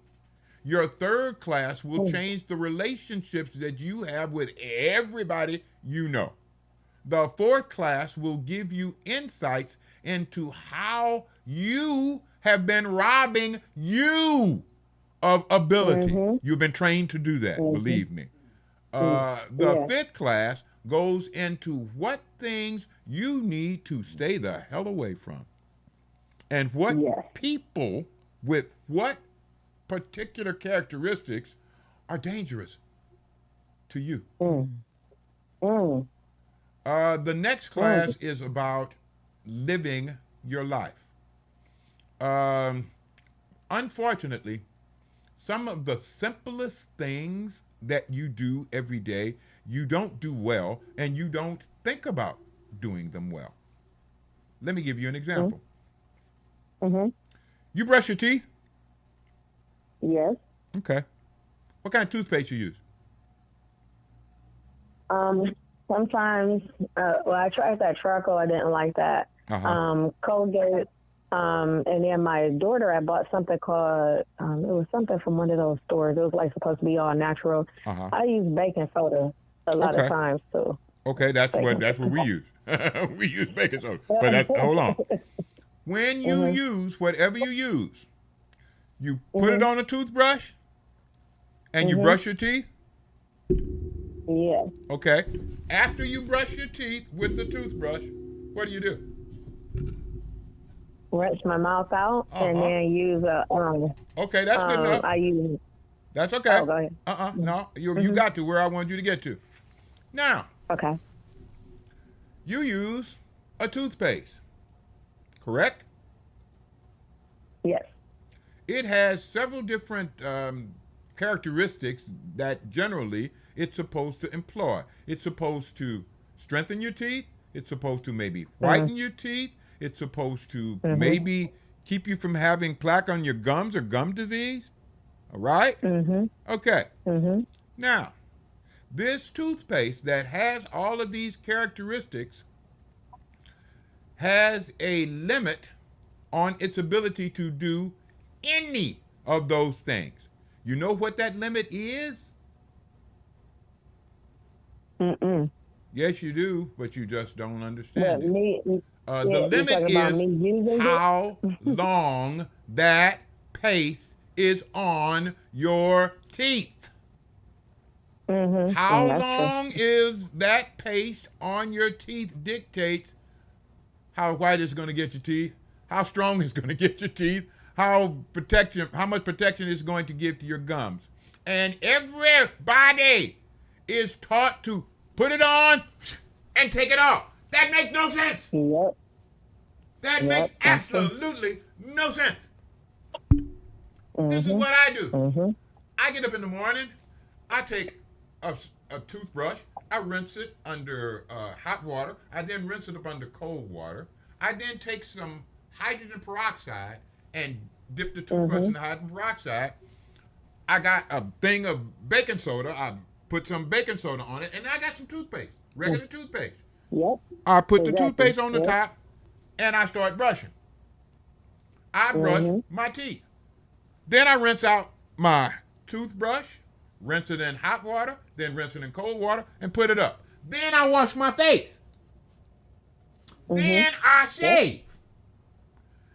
Your third class will change the relationships that you have with everybody you know. The fourth class will give you insights into how you have been robbing you of ability. You've been trained to do that, believe me. The fifth class goes into what things you need to stay the hell away from. And what people with what particular characteristics are dangerous to you. The next class is about living your life. Unfortunately, some of the simplest things that you do every day, you don't do well, and you don't think about doing them well. Let me give you an example. You brush your teeth? Yes. Okay. What kind of toothpaste you use? Sometimes, I tried that charcoal. I didn't like that. Colgate. And then my daughter, I bought something called, it was something from one of those stores. It was like supposed to be all natural. I use baking soda a lot of times too. Okay, that's what we use. We use baking soda. But hold on. When you use whatever you use, you put it on a toothbrush and you brush your teeth? Yeah. Okay. After you brush your teeth with the toothbrush, what do? Rinse my mouth out and then use a. Okay, that's good enough. I use. That's okay. Oh, go ahead. No, you got to where I wanted you to get to. Now. Okay. You use a toothpaste, correct? Yes. It has several different characteristics that generally it's supposed to employ. It's supposed to strengthen your teeth. It's supposed to maybe whiten your teeth. It's supposed to maybe keep you from having plaque on your gums or gum disease. All right? Okay. Now, this toothpaste that has all of these characteristics has a limit on its ability to do any of those things. You know what that limit is? Yes, you do, but you just don't understand it. The limit is how long that paste is on your teeth. How long is that paste on your teeth dictates how white it's going to get your teeth, how strong it's going to get your teeth, how much protection it's going to give to your gums. And everybody is taught to put it on and take it off. That makes no sense. That makes absolutely no sense. This is what I do. I get up in the morning, I take a toothbrush, I rinse it under hot water, I then rinse it up under cold water. I then take some hydrogen peroxide and dip the toothbrush in the hydrogen peroxide. I got a thing of baking soda, I put some baking soda on it, and I got some toothpaste, regular toothpaste. I put the toothpaste on the top, and I start brushing. I brush my teeth. Then I rinse out my toothbrush, rinse it in hot water, then rinse it in cold water, and put it up. Then I wash my face. Then I shave.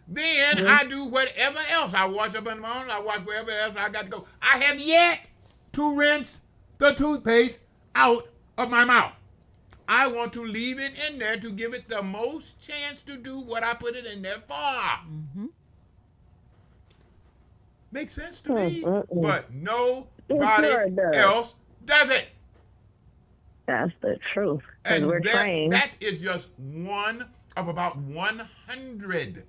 Then I do whatever else. I wash up in the morning. I wash wherever else I got to go. I have yet to rinse the toothpaste out of my mouth. I want to leave it in there to give it the most chance to do what I put it in there for. Makes sense to me, but nobody else does it. That's the truth. And we're trained. That is just one of about 100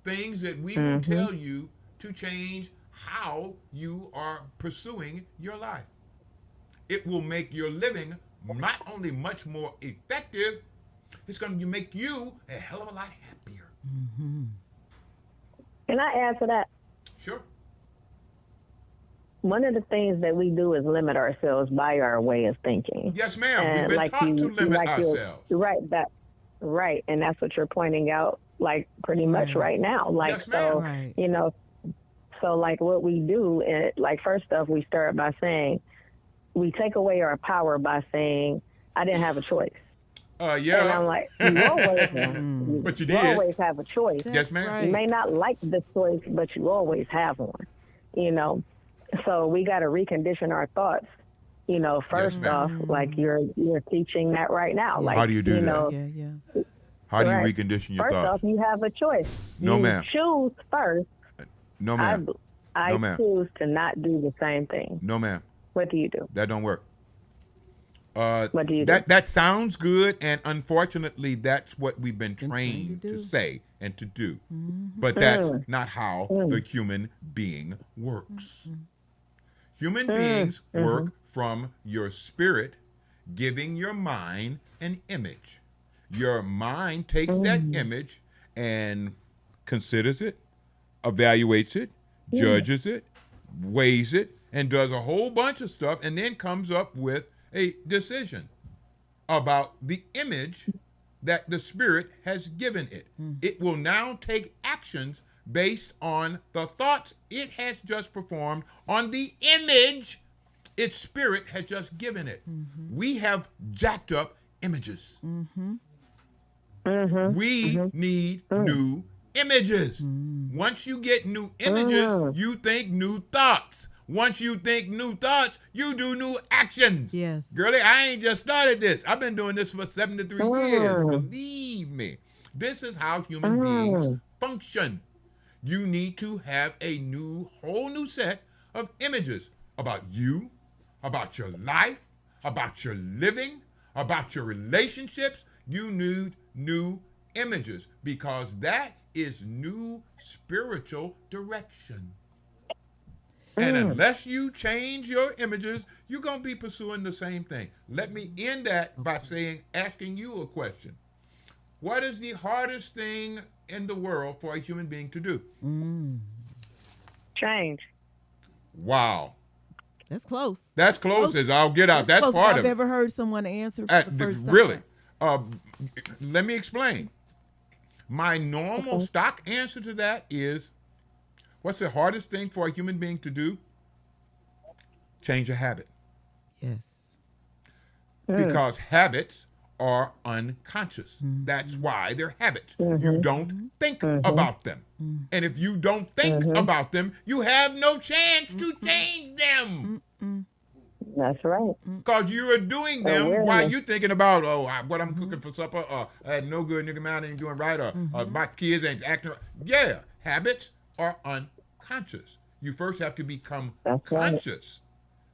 things that we will tell you to change how you are pursuing your life. It will make your living not only much more effective, it's going to make you a hell of a lot happier. Can I add to that? Sure. One of the things that we do is limit ourselves by our way of thinking. Yes, ma'am. We've been taught to limit ourselves. Right. And that's what you're pointing out, like, pretty much right now. Like, yes, ma'am. Right. you know, so like what we do, like, first off, we start by saying, we take away our power by saying, I didn't have a choice. Yeah. And I'm like, you always but you You did. always have a choice. Yes, ma'am. Right. You may not like the choice, but you always have one, you know. So we got to recondition our thoughts, you know, first off, like you're teaching that right now. Like, how do you do that? know, Yeah. How do you correct. recondition your First thoughts? off, you have a choice. No, you ma'am. choose first. No, ma'am. I No, ma'am. choose to not do the same thing. No, ma'am. What do you do? That don't work. What do you do? That sounds good, and unfortunately, that's what we've been trained to say and to do. But that's not how the human being works. Human beings work from your spirit, giving your mind an image. Your mind takes that image and considers it, evaluates it, judges it, weighs it, and does a whole bunch of stuff, and then comes up with a decision about the image that the spirit has given it. It will now take actions based on the thoughts it has just performed on the image its spirit has just given it. We have jacked up images. We need new images. Once you get new images, you think new thoughts. Once you think new thoughts, you do new actions. Yes. Girlie, I ain't just started this. I've been doing this for 73 years. Believe me. This is how human beings function. You need to have a whole new set of images about you, about your life, about your living, about your relationships. You need new images because that is new spiritual direction. And unless you change your images, you're going to be pursuing the same thing. Let me end that by asking you a question. What is the hardest thing in the world for a human being to do? Change. Wow. That's close. That's close as I'll get out. That's close part as of I've it. ever heard someone answer for the first time. Really? Let me explain. My normal stock answer to that is, what's the hardest thing for a human being to do? Change a habit. Yes. Because habits are unconscious. That's why they're habits. You don't think about them. And if you don't think about them, you have no chance to change them. That's right. Because you are doing them while you're thinking about, what I'm cooking for supper, no good, nigga, man ain't doing right, or my kids ain't acting right. Yeah, habits are unconscious. You first have to become conscious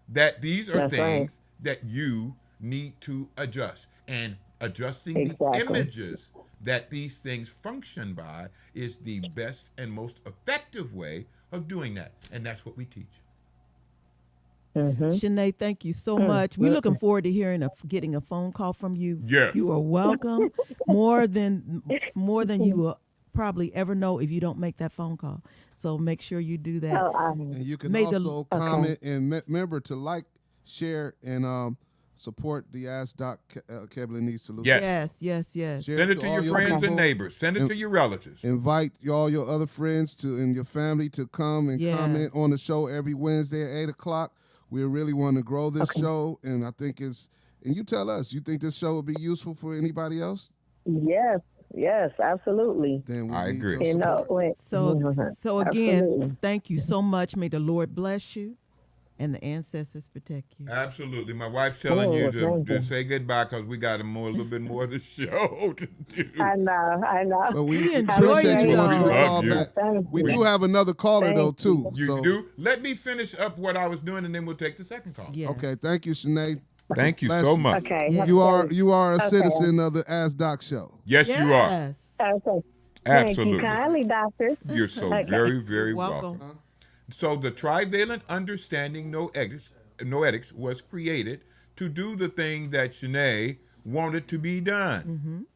that these are things that you need to adjust. And adjusting the images that these things function by is the best and most effective way of doing that. And that's what we teach. Shanae, thank you so much. We're looking forward to getting a phone call from you. Yes. You are welcome. more than you will probably ever know if you don't make that phone call. So make sure you do that. And you can also comment and remember to like, share, and support the Ask Doc Alkebulanese Solutions. Yes. Yes. Share Send it to your friends people. and neighbors. Send it to your relatives. Invite all your other friends and your family to come and Yes. comment on the show every Wednesday at 8 o'clock. we really want to grow this show, and I think and you tell us, you think this show would be useful for anybody else? Yes, absolutely. Then I agree. So again, thank you so much. May the Lord bless you and the ancestors protect you. Absolutely. My wife's telling you to say goodbye because we got a little bit more of the show to do. I know. But we enjoy appreciate you, you. Want you to though. call back. We do have another caller, though, too. You do? Let me finish up what I was doing, and then we'll take the second call. Yes. Okay, thank you, Sinead. Thank you so much. Okay. Yeah. You are a citizen of the Ask Doc show. Yes, you are. Okay. Absolutely. Thank you kindly, doctor. You're so very, very Welcome. So the trivalent understanding noetics was created to do the thing that Shanae wanted to be done.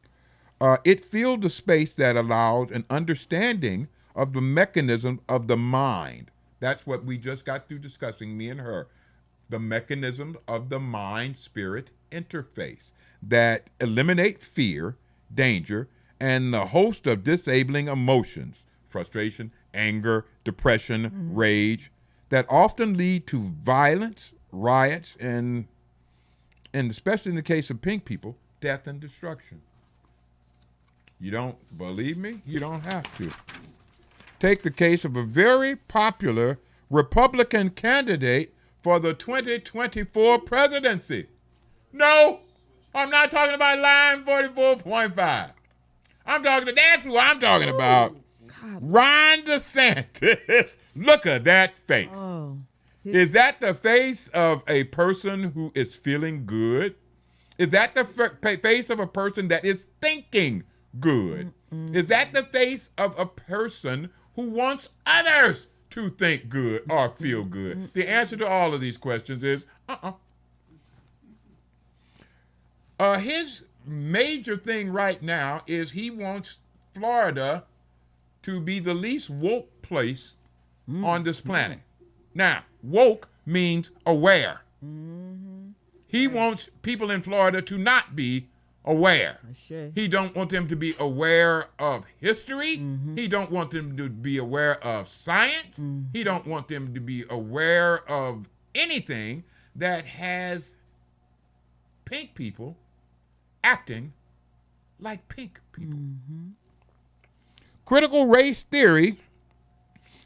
It filled the space that allowed an understanding of the mechanism of the mind. That's what we just got through discussing, me and her. The mechanism of the mind-spirit interface that eliminate fear, danger, and the host of disabling emotions, frustration, anger, depression, rage, that often lead to violence, riots, and especially in the case of pink people, death and destruction. You don't believe me? You don't have to. Take the case of a very popular Republican candidate for the 2024 presidency. No, I'm not talking about line 44.5. That's who I'm talking about. Ron DeSantis. Look at that face. Oh. Is that the face of a person who is feeling good? Is that the face of a person that is thinking good? Is that the face of a person who wants others to think good or feel good? The answer to all of these questions is his major thing right now is he wants Florida to be the least woke place on this planet. Now, woke means aware. He wants people in Florida to not be aware. He don't want them to be aware of history. He don't want them to be aware of science. He don't want them to be aware of anything that has pink people acting like pink people. Critical race theory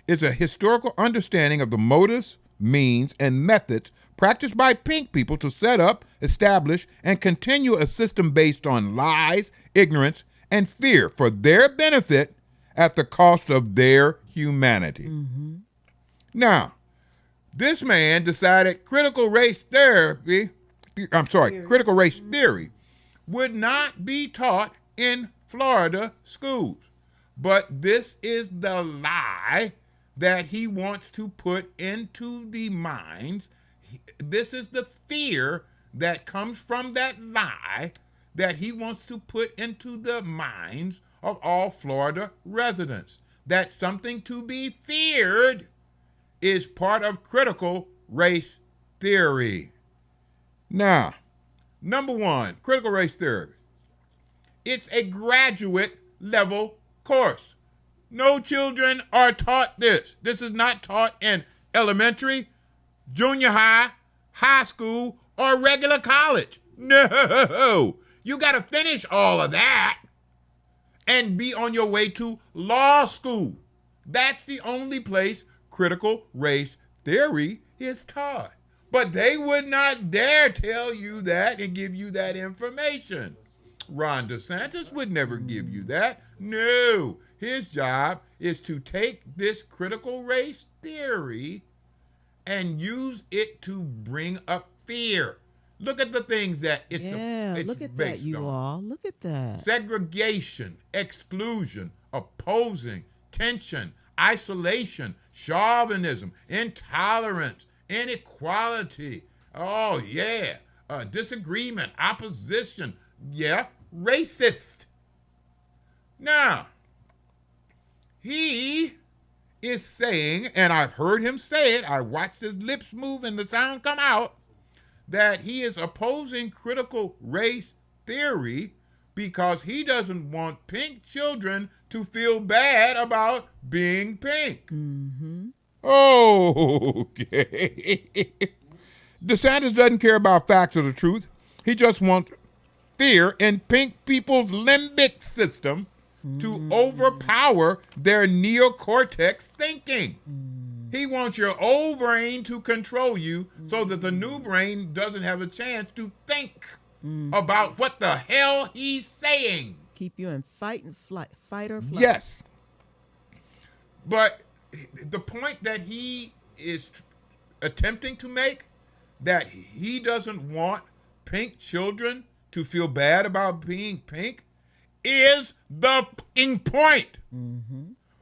is a historical understanding of the motives, means, and methods practiced by pink people to set up, establish, and continue a system based on lies, ignorance, and fear for their benefit at the cost of their humanity. Now, this man decided critical race theory would not be taught in Florida schools. But this is the lie that he wants to put into the minds. This is the fear that comes from that lie that he wants to put into the minds of all Florida residents. That something to be feared is part of critical race theory. Now, number one, critical race theory. It's a graduate level course. No children are taught this. This is not taught in elementary, junior high, high school, or regular college. No. You got to finish all of that and be on your way to law school. That's the only place critical race theory is taught. But they would not dare tell you that and give you that information. Ron DeSantis would never give you that. No. His job is to take this critical race theory and use it to bring up fear. Look at the things that it's look at based that, you on. all. Look at that. Segregation, exclusion, opposing, tension, isolation, chauvinism, intolerance, inequality. Oh, yeah. Disagreement, opposition. Yeah, racist. Now, he is saying, and I've heard him say it, I watched his lips move and the sound come out, that he is opposing critical race theory because he doesn't want pink children to feel bad about being pink. Okay. DeSantis doesn't care about facts or the truth. He just wants fear in pink people's limbic system to overpower their neocortex thinking. He wants your old brain to control you so that the new brain doesn't have a chance to think about what the hell he's saying. Keep you in fight or flight. Yes. But the point that he is attempting to make, that he doesn't want pink children to feel bad about being pink, is the fucking point.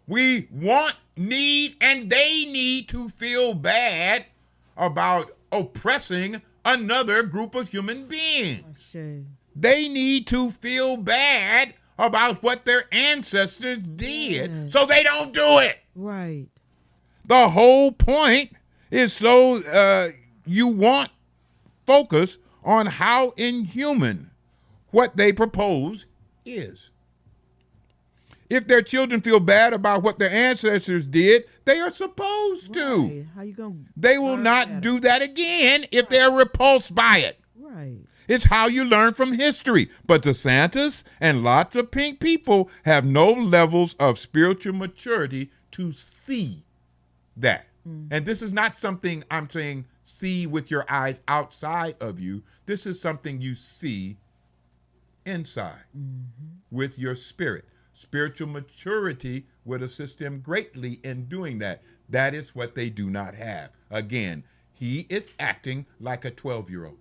We want, need, and they need to feel bad about oppressing another group of human beings. They need to feel bad about what their ancestors did so they don't do it. Right. The whole point is so you want focus on how inhuman what they propose is. If their children feel bad about what their ancestors did, they are supposed to. Right. How you gonna they will not do that again if they're repulsed by it. Right. It's how you learn from history. But DeSantis and lots of pink people have no levels of spiritual maturity to see that. And this is not something I'm saying see with your eyes outside of you. This is something you see inside with your spirit. Spiritual maturity would assist him greatly in doing that. That is what they do not have. Again, he is acting like a 12-year-old.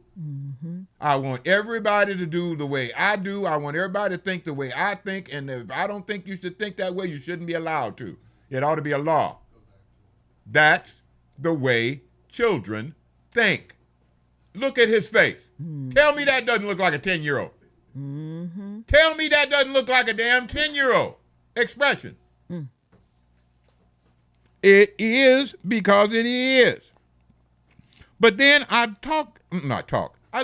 I want everybody to do the way I do. I want everybody to think the way I think. And if I don't think you should think that way, you shouldn't be allowed to. It ought to be a law. That's the way children think. Look at his face. Tell me that doesn't look like a 10-year-old. Tell me that doesn't look like a damn 10-year-old expression. It is because it is. But then I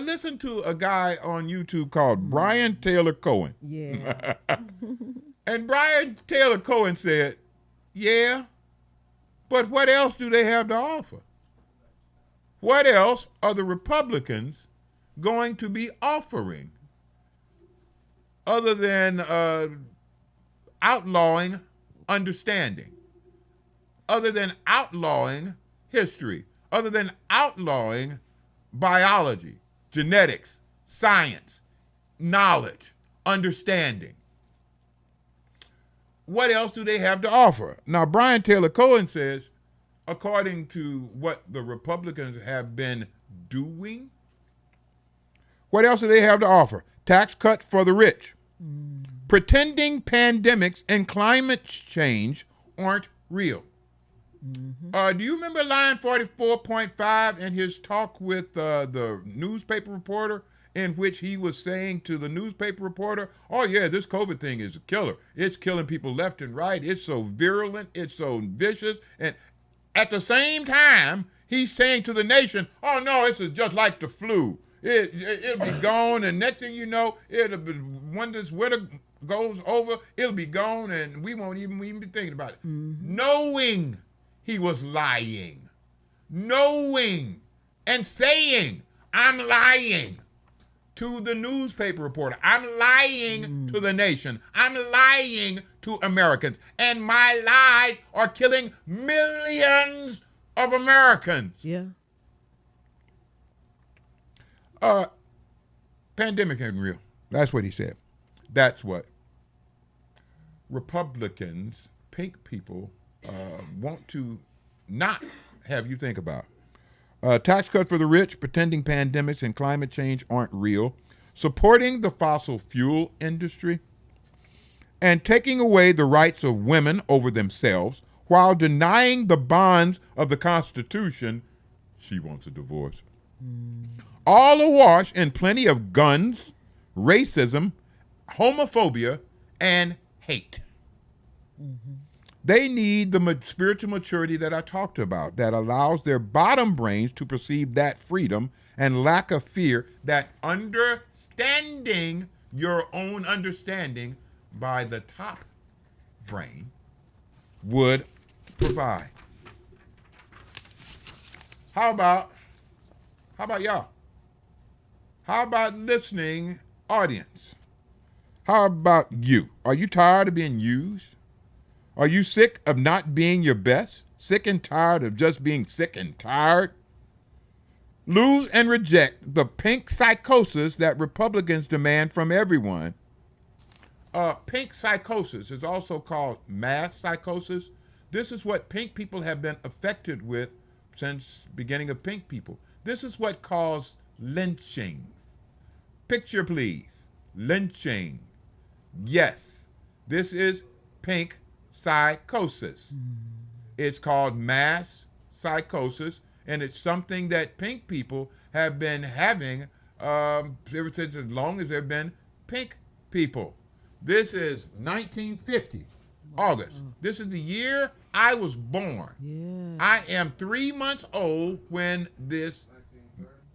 listened to a guy on YouTube called Brian Taylor Cohen. Yeah. And Brian Taylor Cohen said, yeah, but what else do they have to offer? What else are the Republicans going to be offering other than outlawing understanding, other than outlawing history, other than outlawing biology, genetics, science, knowledge, understanding? What else do they have to offer? Now, Brian Taylor Cohen says, according to what the Republicans have been doing, what else do they have to offer? Tax cuts for the rich. Pretending pandemics and climate change aren't real. Do you remember line 44.5 in his talk with the newspaper reporter, in which he was saying to the newspaper reporter, oh yeah, this COVID thing is a killer. It's killing people left and right. It's so virulent. It's so vicious. And at the same time, he's saying to the nation, oh no, this is just like the flu. It'll be gone, and next thing you know, it'll be, when this winter goes over, it'll be gone, and we won't even be thinking about it. Knowing he was lying, knowing and saying, I'm lying to the newspaper reporter. I'm lying to the nation. I'm lying to Americans. And my lies are killing millions of Americans. Yeah. Pandemic ain't real. That's what he said. That's what Republicans, pink people, want to not have you think about. Tax cut for the rich, pretending pandemics and climate change aren't real, supporting the fossil fuel industry, and taking away the rights of women over themselves while denying the bonds of the Constitution. She wants a divorce. All awash in plenty of guns, racism, homophobia, and hate. They need the spiritual maturity that I talked about that allows their bottom brains to perceive that freedom and lack of fear that understanding your own understanding by the top brain would provide. How How about y'all? How about listening audience? How about you? Are you tired of being used? Are you sick of not being your best? Sick and tired of just being sick and tired? Lose and reject the pink psychosis that Republicans demand from everyone. Pink psychosis is also called mass psychosis. This is what pink people have been affected with since beginning of pink people. This is what caused lynchings. Picture, please. Lynching. Yes, this is pink psychosis. It's called mass psychosis, and it's something that pink people have been having ever since as long as there have been pink people. This is 1950, August. This is the year I was born. Yeah. I am 3 months old when this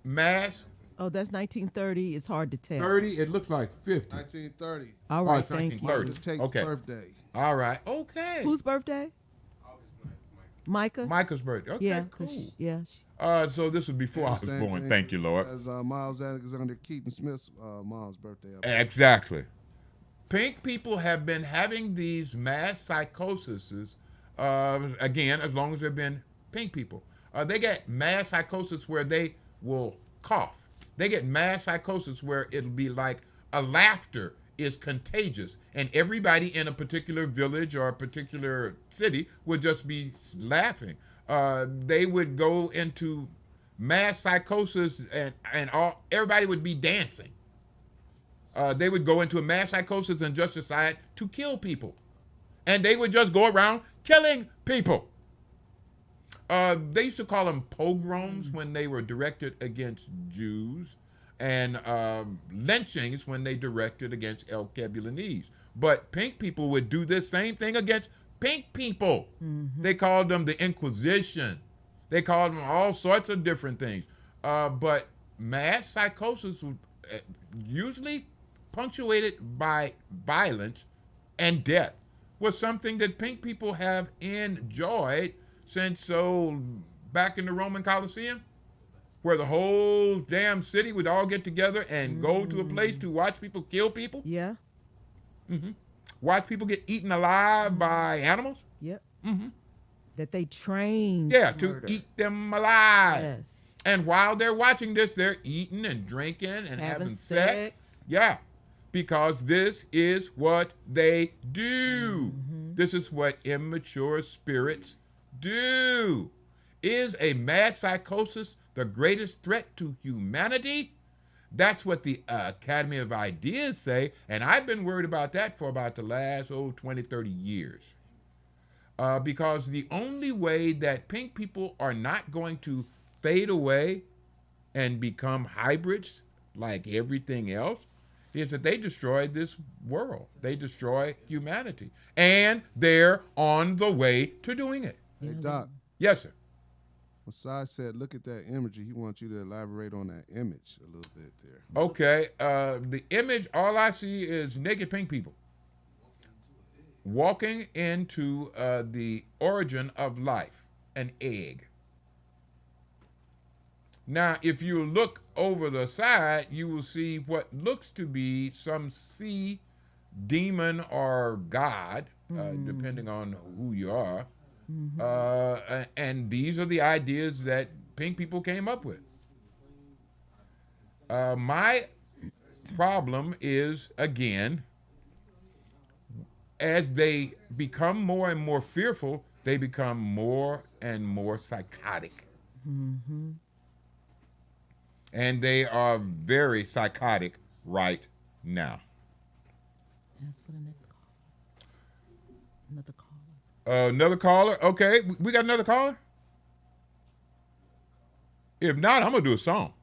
mass. Oh, that's 1930. It's hard to tell. 30, it looks like 50. 1930. All right, it's thank you. 1930. Tate's Okay. birthday. All right, okay. Whose birthday? Micah? Micah's birthday. Okay, Yeah, cool. So this was before I was Same born. thing Thank you, Lord. As Miles Alexander Keaton Smith's mom's birthday. Exactly. Pink people have been having these mass psychoses, again, as long as they've been pink people. They get mass psychosis where they will cough. They get mass psychosis where it'll be like a laughter is contagious, and everybody in a particular village or a particular city would just be laughing. They would go into mass psychosis, and everybody would be dancing. They would go into a mass psychosis and just decide to kill people, and they would just go around killing people. They used to call them pogroms when they were directed against Jews, and lynchings when they directed against Alkebulanese. But pink people would do this same thing against pink people. Mm-hmm. They called them the Inquisition. They called them all sorts of different things. But mass psychosis was usually punctuated by violence and death was something that pink people have enjoyed since back in the Roman Colosseum, where the whole damn city would all get together and go to a place to watch people kill people. Yeah. Mm-hmm. Watch people get eaten alive by animals. Yep. Mm-hmm. That they trained. to eat them alive. Yes. And while they're watching this, they're eating and drinking and having sex. Yeah. Because this is what they do. Mm-hmm. This is what immature spirits do. Is a mass psychosis the greatest threat to humanity? That's what the Academy of Ideas say, and I've been worried about that for about the last 20, 30 years. Because the only way that pink people are not going to fade away and become hybrids like everything else is that they destroy this world. They destroy humanity. And they're on the way to doing it. Hey, Doc. Yes, sir. Masai said, look at that imagery. He wants you to elaborate on that image a little bit there. Okay. The image, all I see is naked pink people walking into the origin of life, an egg. Now, if you look over the side, you will see what looks to be some sea demon or god, depending on who you are. Mm-hmm. And these are the ideas that pink people came up with. My problem is, again, as they become more and more fearful, they become more and more psychotic. Mm-hmm. And they are very psychotic right now. That's for the next call. Another caller. Another caller? Okay, we got another caller? If not, I'm going to do a song.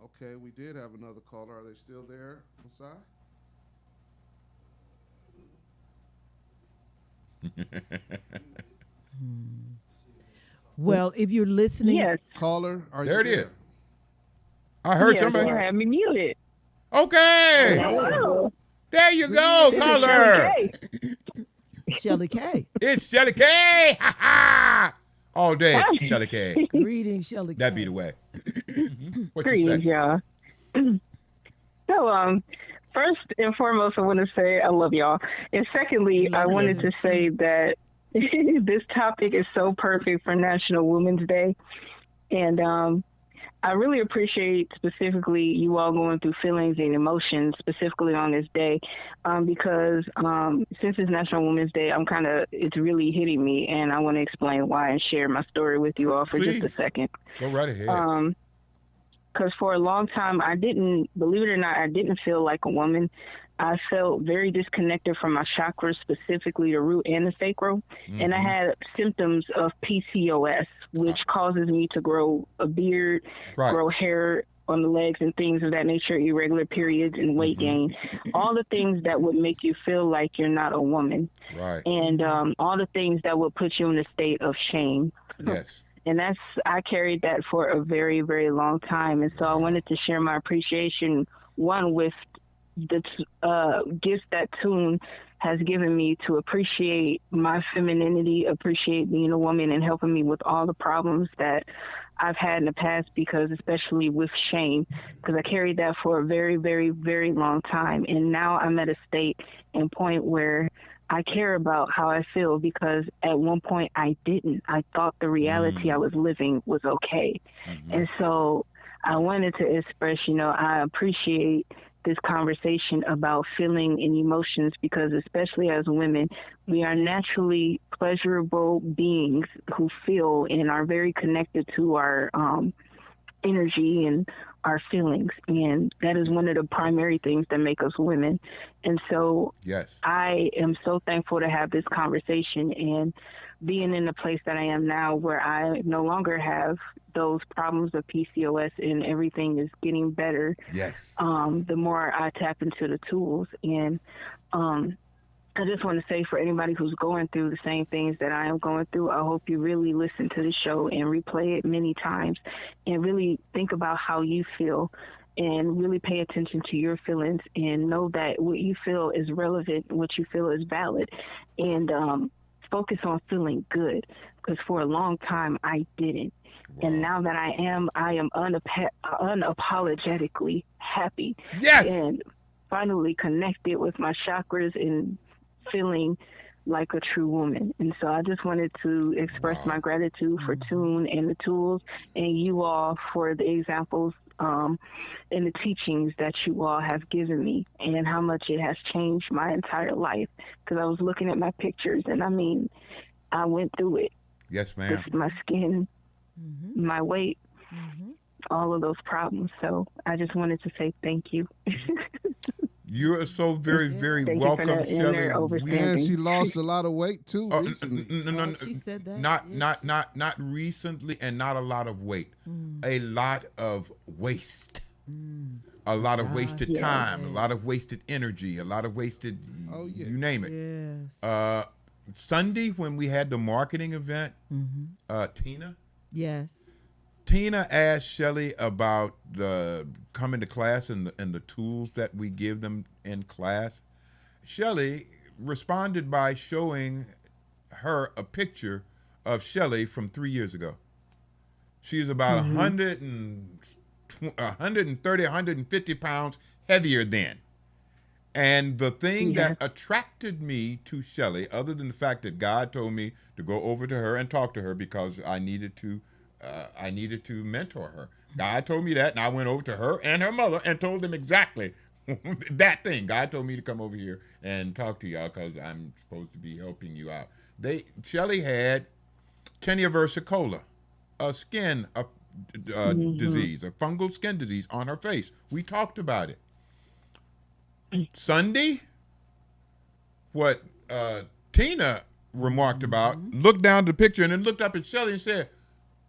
Okay, we did have another caller. Are they still there, Masai? Well, if you're listening. Yes. Caller, are there you it there? is. I heard yes, somebody. You have me muted. Okay. Hello. There you go, caller. Shelly K. It's Shelly K. Ha ha. All day, Shelly K. Greetings, Shelly K. That'd be the way. What Greetings, you say? y'all. So, first and foremost, I want to say I love y'all. And secondly, I wanted to say that this topic is so perfect for National Women's Day. And I really appreciate specifically you all going through feelings and emotions specifically on this day, because since it's National Women's Day, it's really hitting me, and I want to explain why and share my story with you all for Please. just a second. Go right ahead. Because for a long time, believe it or not, I didn't feel like a woman. I felt very disconnected from my chakras, specifically the root and the sacral. Mm-hmm. And I had symptoms of PCOS, which causes me to grow a beard, grow hair on the legs and things of that nature, irregular periods and weight gain, all the things that would make you feel like you're not a woman. Right. And all the things that would put you in a state of shame. Yes. And I carried that for a very, very long time. And so I wanted to share my appreciation, one, with the gifts that Tune has given me to appreciate my femininity, appreciate being a woman, and helping me with all the problems that I've had in the past, because especially with shame, because I carried that for a very, very, very long time. And now I'm at a state and point where I care about how I feel, because at one point I didn't. I thought the reality I was living was okay. And so I wanted to express, I appreciate this conversation about feeling and emotions, because especially as women, we are naturally pleasurable beings who feel and are very connected to our energy and our feelings. And that is one of the primary things that make us women. And so I am so thankful to have this conversation and being in the place that I am now, where I no longer have those problems of PCOS and everything is getting better. Yes. The more I tap into the tools. And I just want to say, for anybody who's going through the same things that I am going through, I hope you really listen to the show and replay it many times and really think about how you feel and really pay attention to your feelings and know that what you feel is relevant, what you feel is valid, and focus on feeling good, because for a long time I didn't. Wow. And now that I am unapologetically happy. Yes. And finally connected with my chakras and feeling like a true woman. And so I just wanted to express my gratitude for Tune and the tools, and you all for the examples and the teachings that you all have given me, and how much it has changed my entire life. Because I was looking at my pictures, and I went through it. Yes, ma'am. This is my skin, my weight, all of those problems. So I just wanted to say thank you. You are so very, very welcome, Shelly. And she lost a lot of weight too recently. No, she said that. Not recently, and not a lot of weight. A lot of waste. A lot of wasted time. A lot of wasted energy. A lot of wasted. You name it. Yes. Sunday when we had the marketing event, Tina. Yes. Tina asked Shelly about the coming to class and the tools that we give them in class. Shelly responded by showing her a picture of Shelly from 3 years ago. She's about 130, 150 pounds heavier then. And the thing that attracted me to Shelly, other than the fact that God told me to go over to her and talk to her because I needed to mentor her. God told me that, and I went over to her and her mother and told them exactly that thing. God told me to come over here and talk to y'all because I'm supposed to be helping you out. Shelly had tinea versicolor, a skin disease, a fungal skin disease on her face. We talked about it. Sunday, what Tina remarked about, looked down at the picture and then looked up at Shelly and said,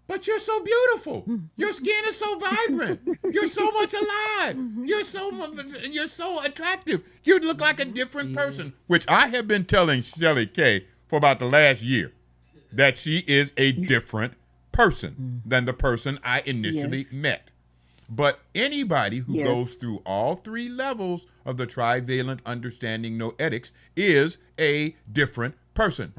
"But you're so beautiful. Your skin is so vibrant. You're so much alive. You're so attractive. You look like a different person." Which I have been telling Shelly K for about the last year, that she is a different person than the person I initially met. But anybody who goes through all 3 levels of the trivalent understanding noetics is a different person.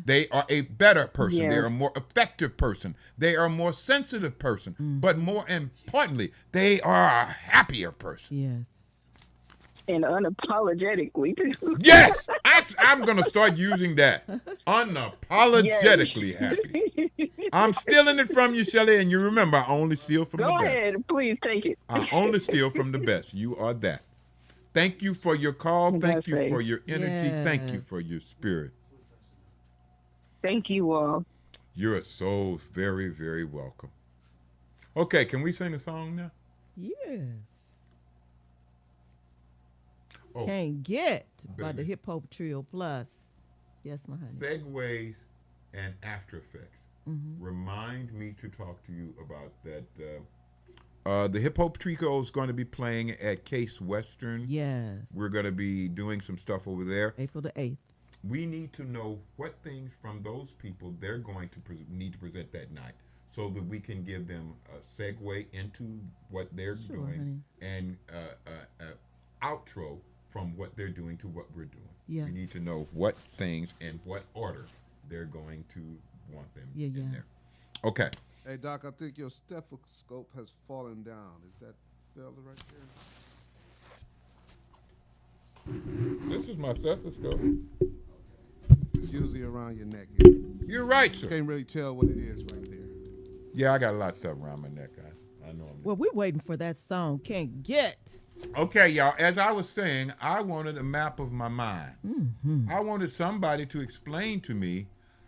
They are a better person. They are a more effective person. They are a more sensitive person. But more importantly, they are a happier person. Yes. And unapologetically too. Yes, I'm going to start using that. Unapologetically happy. I'm stealing it from you, Shelley, and you remember, I only steal from the best. Go ahead, please take it. I only steal from the best. You are that. Thank you for your call. Thank you for your energy. Thank you for your spirit. Thank you all. You're so very, very welcome. Okay, can we sing a song now? Yes. Oh, Can't Get by the Hip Hop Trio Plus. Yes, my honey. Segues and After Effects. Remind me to talk to you about that. The Hip Hop Trio is going to be playing at Case Western. Yes. We're going to be doing some stuff over there. April the 8th. We need to know what things from those people they're going to need to present that night so that we can give them a segue into what they're doing, honey. And outro from what they're doing to what we're doing. Yeah. We need to know what things and what order they're going to want them in there. Okay. Hey, Doc, I think your stethoscope has fallen down. Is that fella right there? This is my stethoscope. It's usually around your neck. You're right, sir. You can't really tell what it is right there. Yeah, I got a lot of stuff around my neck. I know. Well, we're waiting for that song, Can't Get. Okay, y'all. As I was saying, I wanted a map of my mind. I wanted somebody to explain to me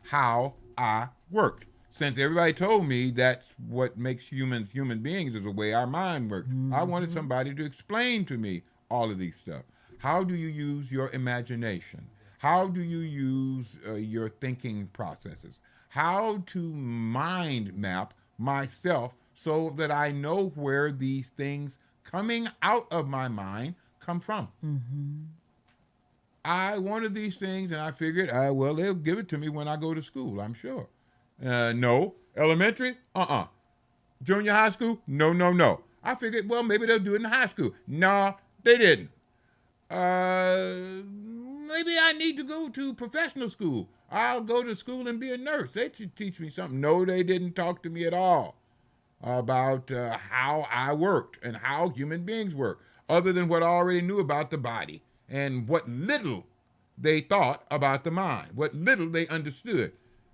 how I worked. Since everybody told me that's what makes human beings is the way our mind works. I wanted somebody to explain to me all of these stuff. How do you use your imagination? How do you use your thinking processes? How to mind map myself so that I know where these things coming out of my mind come from. I wanted these things, and I figured, well, they'll give it to me when I go to school, I'm sure. No. Elementary? Junior high school? No. I figured, well, maybe they'll do it in high school. No, they didn't. Maybe I need to go to professional school. I'll go to school and be a nurse. They should teach me something. No, they didn't talk to me at all about how I worked and how human beings work, other than what I already knew about the body and what little they thought about the mind, what little they understood.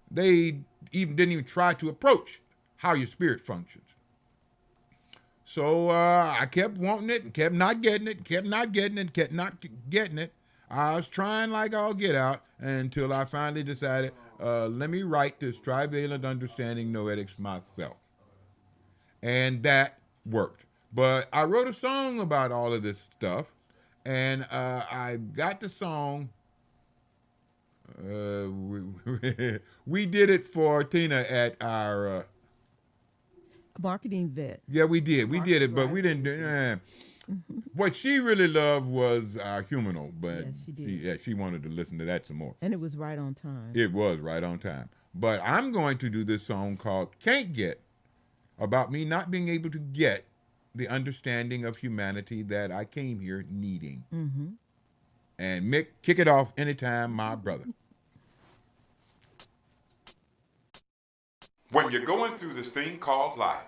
They didn't even try to approach how your spirit functions. So I kept wanting it and kept not getting it, kept not getting it, kept not getting it. I was trying like all get out until I finally decided, let me write this trivalent understanding noetics myself. And that worked. But I wrote a song about all of this stuff, and I got the song. We did it for Tina at our marketing vet. Yeah, we did. We did it, but we didn't do what she really loved was our Humano, but yes, she did. She wanted to listen to that some more. And it was right on time. It was right on time. But I'm going to do this song called Can't Get, about me not being able to get the understanding of humanity that I came here needing. And Mick, kick it off anytime, my brother. When you're going through this thing called life,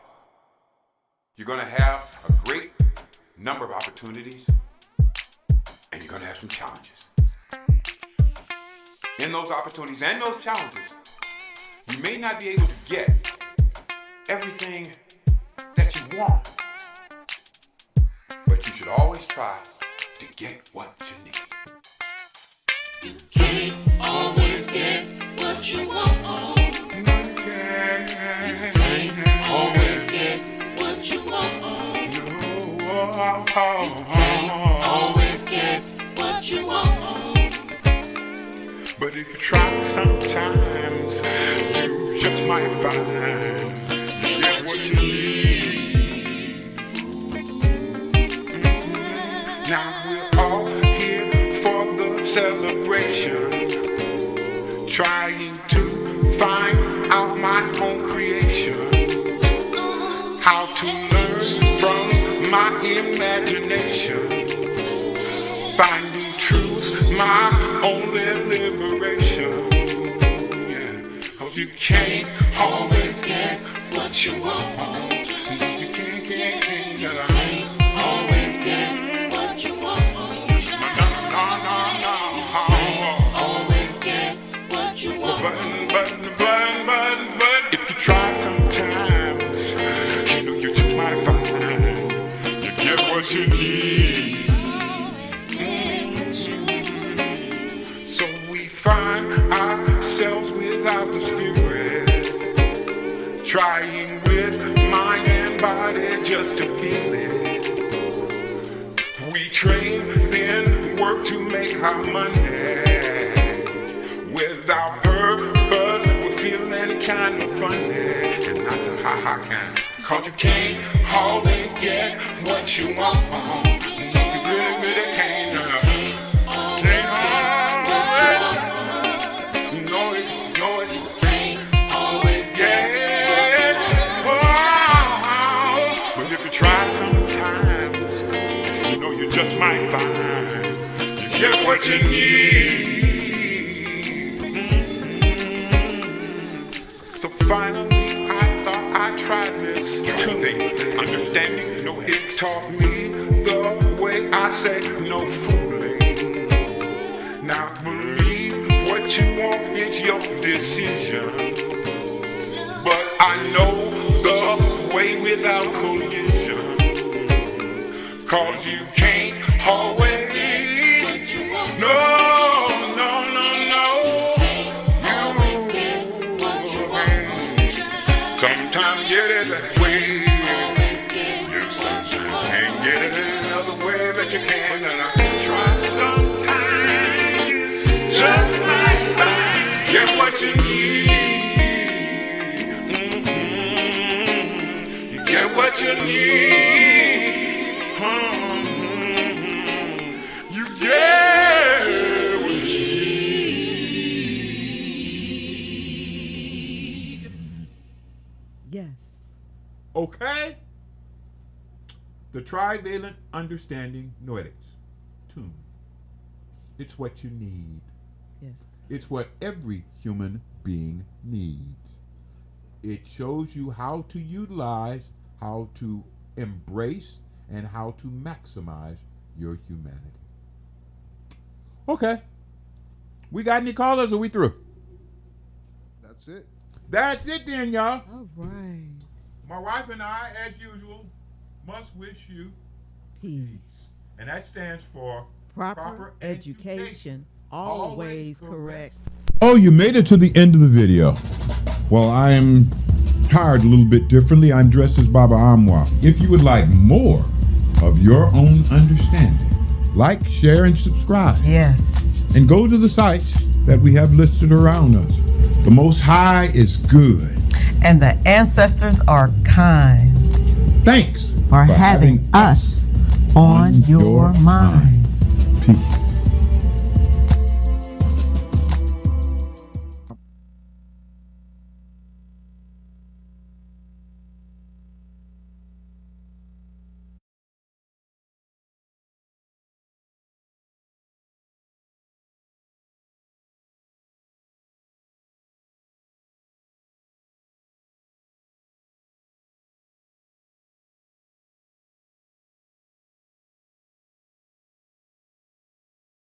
you're going to have a great number of opportunities, and you're going to have some challenges. In those opportunities and those challenges, you may not be able to get everything that you want, but you should always try to get what you need. You can't always get what you want. You can't always get what you want. You can't always get what you want. But if you try sometimes, you just might find you get what you need. Now we're all here for the celebration, trying to find out my own creation, how to learn from meditation. Finding truth, my only liberation. Yeah. 'Cause you can't always get what you want. You can't always get what you want. No. Always get what you want. But if you try sometimes, you know you just might find you get what you need. So we find ourselves without the spirit, trying with mind and body just to feel it. We train, then work to make our money. Without purpose, we're feeling kind of funny, and not the ha-ha kind. 'Cause you can't always get what you want. You really can't. Just might find you get what you need. So finally, I thought I'd try this thing. Understanding, it taught me the way I say no fooling. Now believe what you want, it's your decision. But I know the way without collision. 'Cause you can't always no. You always get what you want. Sometimes get it that way. You sometimes can't get it another way that you can. And I try sometimes. Just like that. Get what you need. You get what you need. You get what you need. Yes. Okay? The trivalent understanding noetics tune. It's what you need. Yes. It's what every human being needs. It shows you how to utilize, how to embrace, and how to maximize your humanity. Okay. We got any callers or we through? That's it. That's it then, y'all. All right. My wife and I, as usual, must wish you Peace. And that stands for Proper education. Always correct. Oh, you made it to the end of the video. Well, I am tired a little bit differently. I'm dressed as Baba Amwa. If you would like more of your own understanding, like, share, and subscribe. Yes. And go to the sites that we have listed around us. The Most High is good. And the ancestors are kind. Thanks for having us on your minds. Peace.